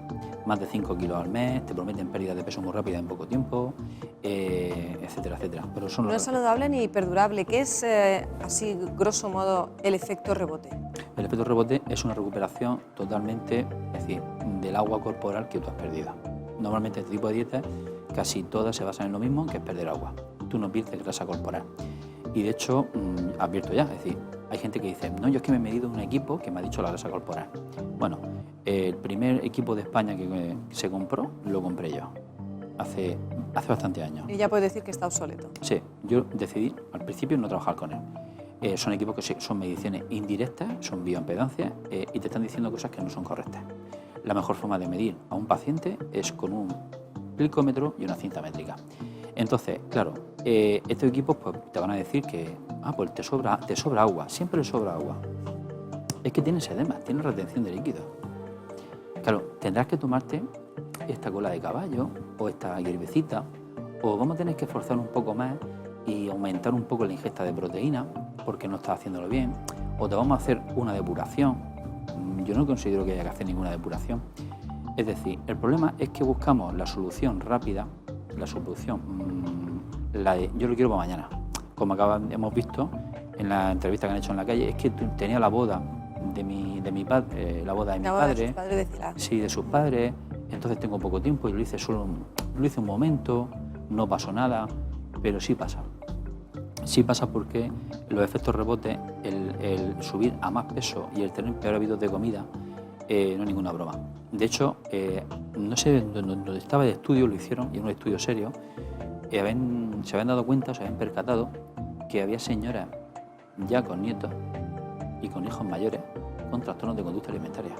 más de 5 kilos al mes, te prometen pérdida de peso muy rápida en poco tiempo, etcétera, etcétera. Pero son
No es saludable ni perdurable. ¿Qué es, así, grosso modo, el efecto rebote?
El efecto rebote es una recuperación totalmente, es decir, del agua corporal que tú has perdido. Normalmente este tipo de dietas, casi todas se basan en lo mismo, que es perder agua. Tú no pierdes grasa corporal. Y de hecho, advierto ya, es decir, hay gente que dice, no, yo es que me he medido un equipo que me ha dicho la grasa corporal. Bueno, el primer equipo de España que se compró, lo compré yo. hace bastantes años.
Y ya puedes decir que está obsoleto.
Sí, yo decidí al principio no trabajar con él. Son equipos que son mediciones indirectas, son bioimpedancias y te están diciendo cosas que no son correctas. La mejor forma de medir a un paciente es con un glicómetro y una cinta métrica. Entonces, claro, estos equipos pues, te van a decir que pues te sobra agua, siempre le sobra agua. Es que tienes edema, tienes retención de líquido. Claro, tendrás que tomarte esta cola de caballo o esta hierbecita, o vamos a tener que esforzar un poco más y aumentar un poco la ingesta de proteína porque no estás haciéndolo bien, o te vamos a hacer una depuración. Yo no considero que haya que hacer ninguna depuración. Es decir, el problema es que buscamos la solución rápida, la solución, la de yo lo quiero para mañana. Como hemos visto en la entrevista que han hecho en la calle, es que tenía la boda de mi padre, la boda de mi padre, sí, de sus padres, entonces tengo poco tiempo y lo hice un momento, no pasó nada, pero sí pasa. Sí pasa porque los efectos rebotes, el subir a más peso y el tener peor hábitos de comida, no es ninguna broma. De hecho, no sé dónde estaba el estudio, lo hicieron, y en un estudio serio, se habían dado cuenta, se habían percatado que había señoras ya con nietos y con hijos mayores con trastornos de conducta alimentaria.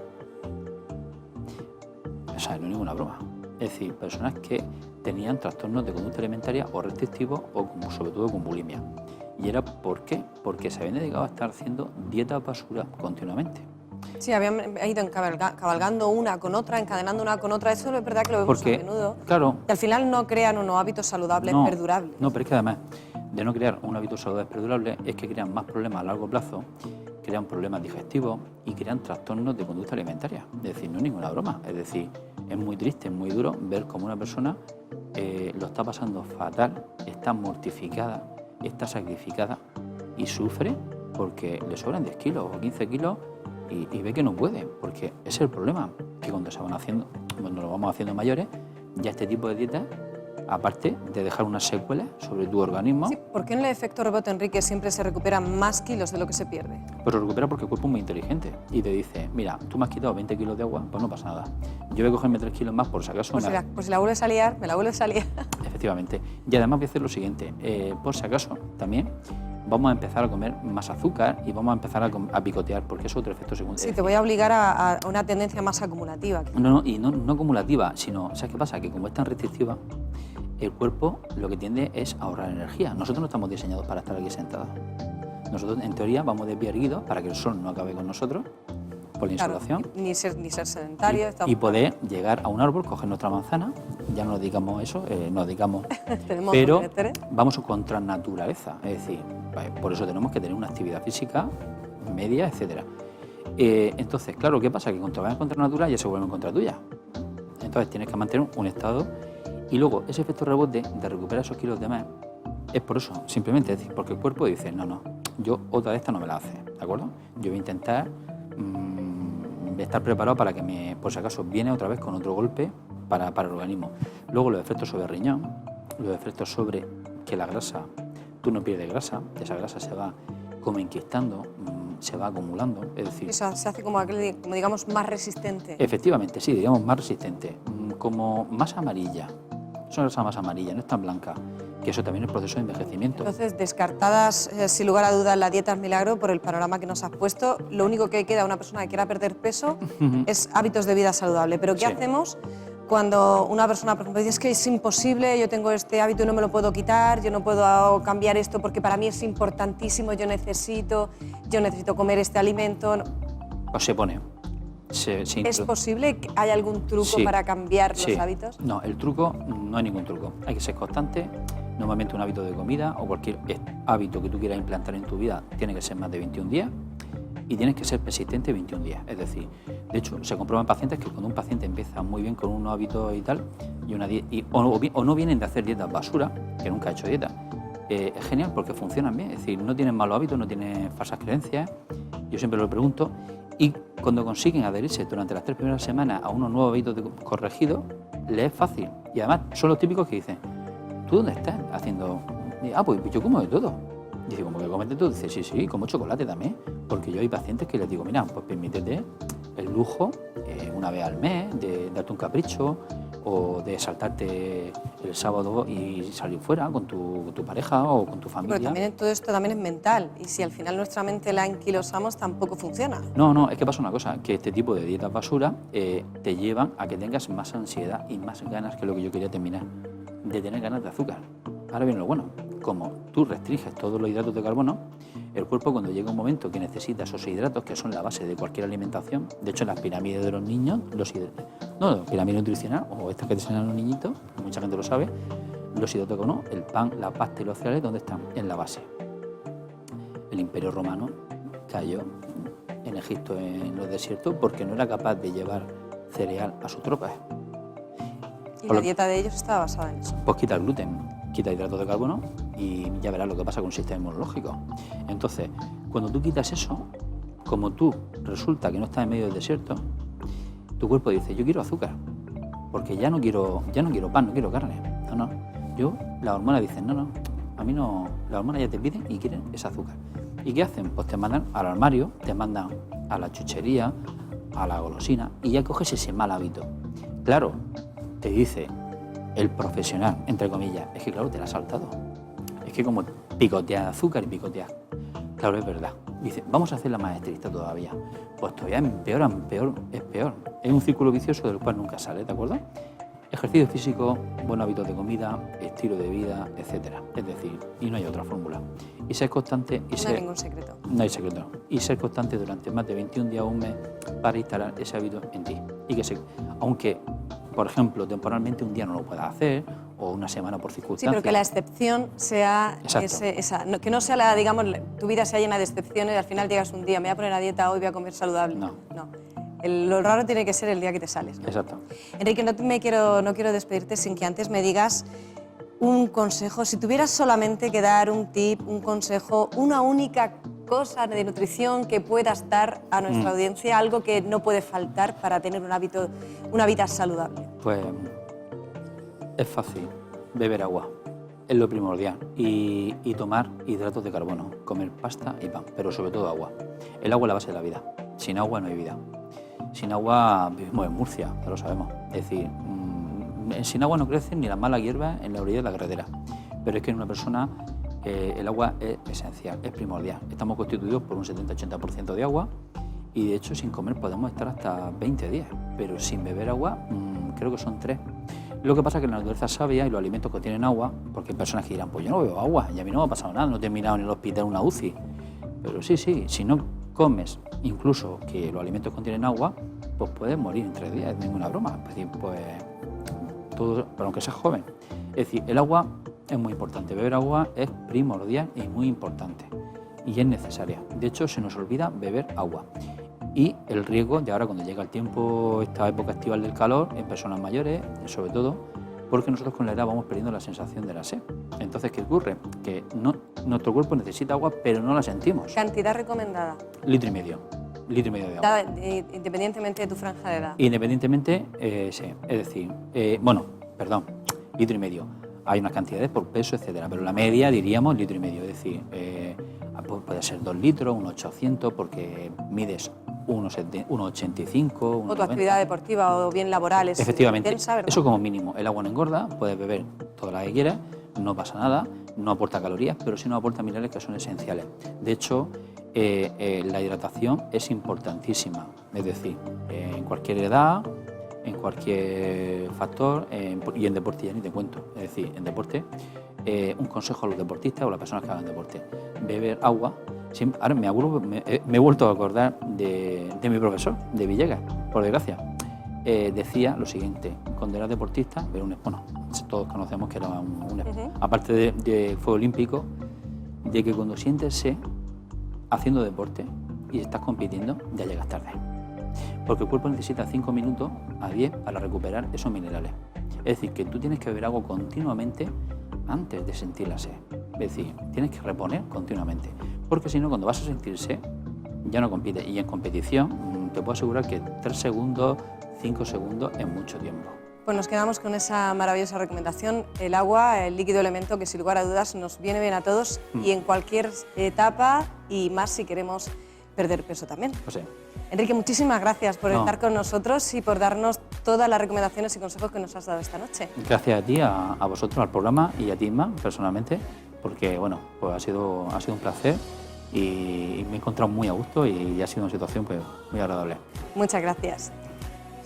O sea, no es ninguna broma. Es decir, personas que tenían trastornos de conducta alimentaria o restrictivos o sobre todo con bulimia. ¿Y era por qué? Porque se habían dedicado a estar haciendo dieta basura continuamente.
Sí, habían ido cabalgando una con otra, encadenando una con otra. Eso es verdad que lo vemos a menudo.
Claro.
Y al final no crean unos hábitos saludables perdurables.
No, pero es que además de no crear un hábito saludable perdurable es que crean más problemas a largo plazo, crean problemas digestivos y crean trastornos de conducta alimentaria. Es decir, no es ninguna broma. Es decir, es muy triste, es muy duro ver cómo una persona lo está pasando fatal, está mortificada, está sacrificada y sufre porque le sobran 10 kilos o 15 kilos y ve que no puede, porque ese es el problema, que cuando nos vamos haciendo mayores, ya este tipo de dietas, aparte de dejar unas secuelas sobre tu organismo...
Sí, ¿por qué en el efecto rebote, Enrique, siempre se recuperan más kilos de lo que se pierde?
Pues lo recupera porque el cuerpo es muy inteligente y te dice, mira, tú me has quitado 20 kilos de agua, pues no pasa nada. Yo voy a cogerme 3 kilos más por si acaso...
Pues si la vuelves a liar, me la vuelves a liar.
Efectivamente. Y además voy a hacer lo siguiente, por si acaso también vamos a empezar a comer más azúcar y vamos a empezar a picotear, porque es otro efecto secundario.
Sí, te voy a obligar a una tendencia más acumulativa.
No acumulativa, sino, ¿sabes qué pasa? Que como es tan restrictiva, el cuerpo lo que tiende es a ahorrar energía. Nosotros no estamos diseñados para estar aquí sentados. Nosotros, en teoría, vamos de pie erguidos para que el sol no acabe con nosotros, por la insolación.
Claro, ni ser sedentario.
Y poder llegar a un árbol, coger nuestra manzana, ya no nos dedicamos a eso, nos dedicamos... pero vamos contra naturaleza, es decir, por eso tenemos que tener una actividad física media, etcétera. Entonces, claro, ¿qué pasa? Que cuando vayas contra natura ya se vuelven contra tuya. Entonces tienes que mantener un estado y luego ese efecto rebote de recuperar esos kilos de más es por eso, simplemente, es decir, porque el cuerpo dice, no, yo otra de estas no me la hace, ¿de acuerdo? Yo voy a intentar estar preparado para que por si acaso viene otra vez con otro golpe para el organismo. Luego los efectos sobre el riñón, los efectos sobre que la grasa, tú no pierdes grasa, esa grasa se va como enquistando, se va acumulando, es decir...
Eso se hace como digamos más resistente.
Efectivamente, sí, digamos más resistente, como más amarilla, es una grasa más amarilla, no es tan blanca, que eso también es proceso de envejecimiento.
Entonces, descartadas sin lugar a dudas la dieta es milagro por el panorama que nos has puesto, lo único que queda a una persona que quiera perder peso es hábitos de vida saludable. Pero ¿qué hacemos cuando una persona, por ejemplo, dice es que es imposible, yo tengo este hábito y no me lo puedo quitar, yo no puedo cambiar esto porque para mí es importantísimo, yo necesito comer este alimento?
O se pone.
¿Es posible que haya algún truco para cambiar los hábitos?
No, el truco no hay ningún truco. Hay que ser constante. Normalmente un hábito de comida o cualquier hábito que tú quieras implantar en tu vida tiene que ser más de 21 días y tienes que ser persistente 21 días. Es decir, de hecho, se comprueba en pacientes que cuando un paciente empieza muy bien con un hábito y tal, o no vienen de hacer dietas basura, que nunca ha hecho dieta, es genial porque funcionan bien. Es decir, no tienen malos hábitos, no tienen falsas creencias. Yo siempre lo pregunto. Y cuando consiguen adherirse durante las 3 primeras semanas a unos nuevos hábitos corregidos, les es fácil. Y además son los típicos que dicen, ¿tú dónde estás haciendo? Pues yo como de todo. Y dice, ¿cómo que comes de todo? Dice, sí, como chocolate también. Porque yo hay pacientes que les digo, mira, pues permítete el lujo una vez al mes de darte un capricho, o de saltarte el sábado y salir fuera con tu pareja o con tu familia.
Pero también todo esto también es mental, y si al final nuestra mente la enquilosamos tampoco funciona.
No, es que pasa una cosa, que este tipo de dietas basura te llevan a que tengas más ansiedad y más ganas, que es lo que yo quería terminar, de tener ganas de azúcar. Ahora viene lo bueno, como tú restringes todos los hidratos de carbono, el cuerpo cuando llega un momento que necesita esos hidratos, que son la base de cualquier alimentación, de hecho en las pirámides de los niños, la pirámide nutricional, o estas que te enseñan los niñitos, mucha gente lo sabe, los hidratos de carbono, el pan, la pasta y los cereales, ¿dónde están? En la base. El Imperio Romano cayó en Egipto, en los desiertos, porque no era capaz de llevar cereal a sus tropas.
Y la dieta de ellos estaba basada en eso.
Pues quita el gluten, quita hidratos de carbono y ya verás lo que pasa con el sistema inmunológico. Entonces, cuando tú quitas eso, como tú resulta que no estás en medio del desierto, tu cuerpo dice, yo quiero azúcar, porque ya no quiero pan, no quiero carne. No. Las hormonas dicen, no, a mí no, las hormonas ya te piden y quieren ese azúcar. ¿Y qué hacen? Pues te mandan al armario, te mandan a la chuchería, a la golosina, y ya coges ese mal hábito. Claro, te dice el profesional, entre comillas, es que claro, te la has saltado. Es que como picoteas azúcar y picoteas. Claro, es verdad. Dice, vamos a hacerla más estricta todavía. Pues todavía es peor. Es un círculo vicioso del cual nunca sale, ¿de acuerdo? Ejercicio físico, buenos hábitos de comida, estilo de vida, etcétera. Es decir, y no hay otra fórmula. Y ser constante...
No hay ningún secreto.
No hay secreto. Y ser constante durante más de 21 días o un mes para instalar ese hábito en ti. Y que aunque, por ejemplo, temporalmente un día no lo puedas hacer, o una semana por circunstancias...
Sí, pero que la excepción sea que no sea digamos, tu vida sea llena de excepciones y al final llegas un día, me voy a poner a dieta hoy, voy a comer saludable. No. Lo raro tiene que ser el día que te sales, ¿no?
Exacto.
Enrique, no quiero despedirte sin que antes me digas un consejo. Si tuvieras solamente que dar un tip, un consejo, una única cosa de nutrición que puedas dar a nuestra audiencia, algo que no puede faltar para tener una vida saludable.
Pues es fácil, beber agua, es lo primordial, y tomar hidratos de carbono, comer pasta y pan, pero sobre todo agua. El agua es la base de la vida, sin agua no hay vida. Sin agua vivimos en Murcia, ya lo sabemos, es decir, sin agua no crecen ni las malas hierbas en la orilla de la carretera, pero es que en una persona el agua es esencial, es primordial. Estamos constituidos por un 70-80% de agua y de hecho sin comer podemos estar hasta 20 días, pero sin beber agua creo que son 3. Lo que pasa es que la naturaleza es sabia y los alimentos contienen agua, porque hay personas que dirán, pues yo no bebo agua y a mí no me ha pasado nada, no he terminado en el hospital una UCI. Pero sí, si no comes incluso que los alimentos contienen agua, pues puedes morir en 3 días, es ninguna broma. Es decir, pues todo, pero aunque seas joven. Es decir, el agua es muy importante, beber agua es primordial y muy importante y es necesaria. De hecho, se nos olvida beber agua. Y el riesgo de ahora cuando llega el tiempo, esta época estival del calor, en personas mayores, sobre todo, porque nosotros con la edad vamos perdiendo la sensación de la sed. Entonces, ¿qué ocurre? Que nuestro cuerpo necesita agua, pero no la sentimos.
¿Cantidad recomendada?
Litro y medio de agua.
Independientemente de tu franja de edad.
Independientemente, sí. Es decir, litro y medio. Hay unas cantidades por peso, etcétera, pero la media diríamos litro y medio. Es decir, puede ser 2 litros, 1,800, porque mides 1,85.
O tu actividad deportiva o bien laboral es
efectivamente,
intensa, ¿verdad?
Eso como mínimo. El agua no engorda, puedes beber toda la que quieras, no pasa nada, no aporta calorías, pero sí nos aporta minerales que son esenciales. De hecho, la hidratación es importantísima, es decir, en cualquier edad, en cualquier factor, y en deporte ya ni te cuento. Es decir, en deporte, un consejo a los deportistas o a las personas que hagan deporte: beber agua. Ahora me he vuelto a acordar de mi profesor, de Villegas, por desgracia. Decía lo siguiente: cuando eras deportista, todos conocemos que era aparte de fuego olímpico, de que cuando sientes sed haciendo deporte y estás compitiendo, ya llegas tarde. Porque el cuerpo necesita 5 minutos a 10 para recuperar esos minerales. Es decir, que tú tienes que beber agua continuamente antes de sentir la sed. Es decir, tienes que reponer continuamente. Porque si no, cuando vas a sentir sed, ya no compites. Y en competición, te puedo asegurar que 3 segundos, 5 segundos es mucho tiempo.
Pues nos quedamos con esa maravillosa recomendación. El agua, el líquido elemento que sin lugar a dudas nos viene bien a todos y en cualquier etapa, y más si queremos perder peso también.
Pues sí.
Enrique, muchísimas gracias por
No.
estar con nosotros y por darnos todas las recomendaciones y consejos que nos has dado esta noche.
Gracias a ti, a vosotros, al programa y a ti, Inma, personalmente, porque bueno, pues ha sido un placer y me he encontrado muy a gusto y ha sido una situación pues, muy agradable.
Muchas gracias.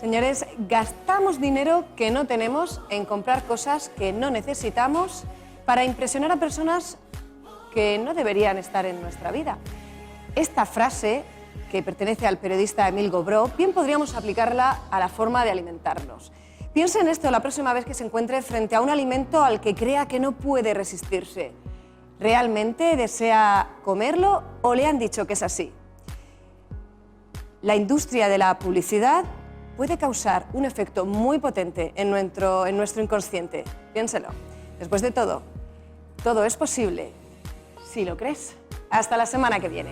Señores, gastamos dinero que no tenemos en comprar cosas que no necesitamos para impresionar a personas que no deberían estar en nuestra vida. Esta frase, que pertenece al periodista Emil Gobró, bien podríamos aplicarla a la forma de alimentarnos. Piense en esto la próxima vez que se encuentre frente a un alimento al que crea que no puede resistirse. ¿Realmente desea comerlo o le han dicho que es así? La industria de la publicidad puede causar un efecto muy potente en nuestro inconsciente. Piénselo. Después de todo es posible si lo crees. Hasta la semana que viene.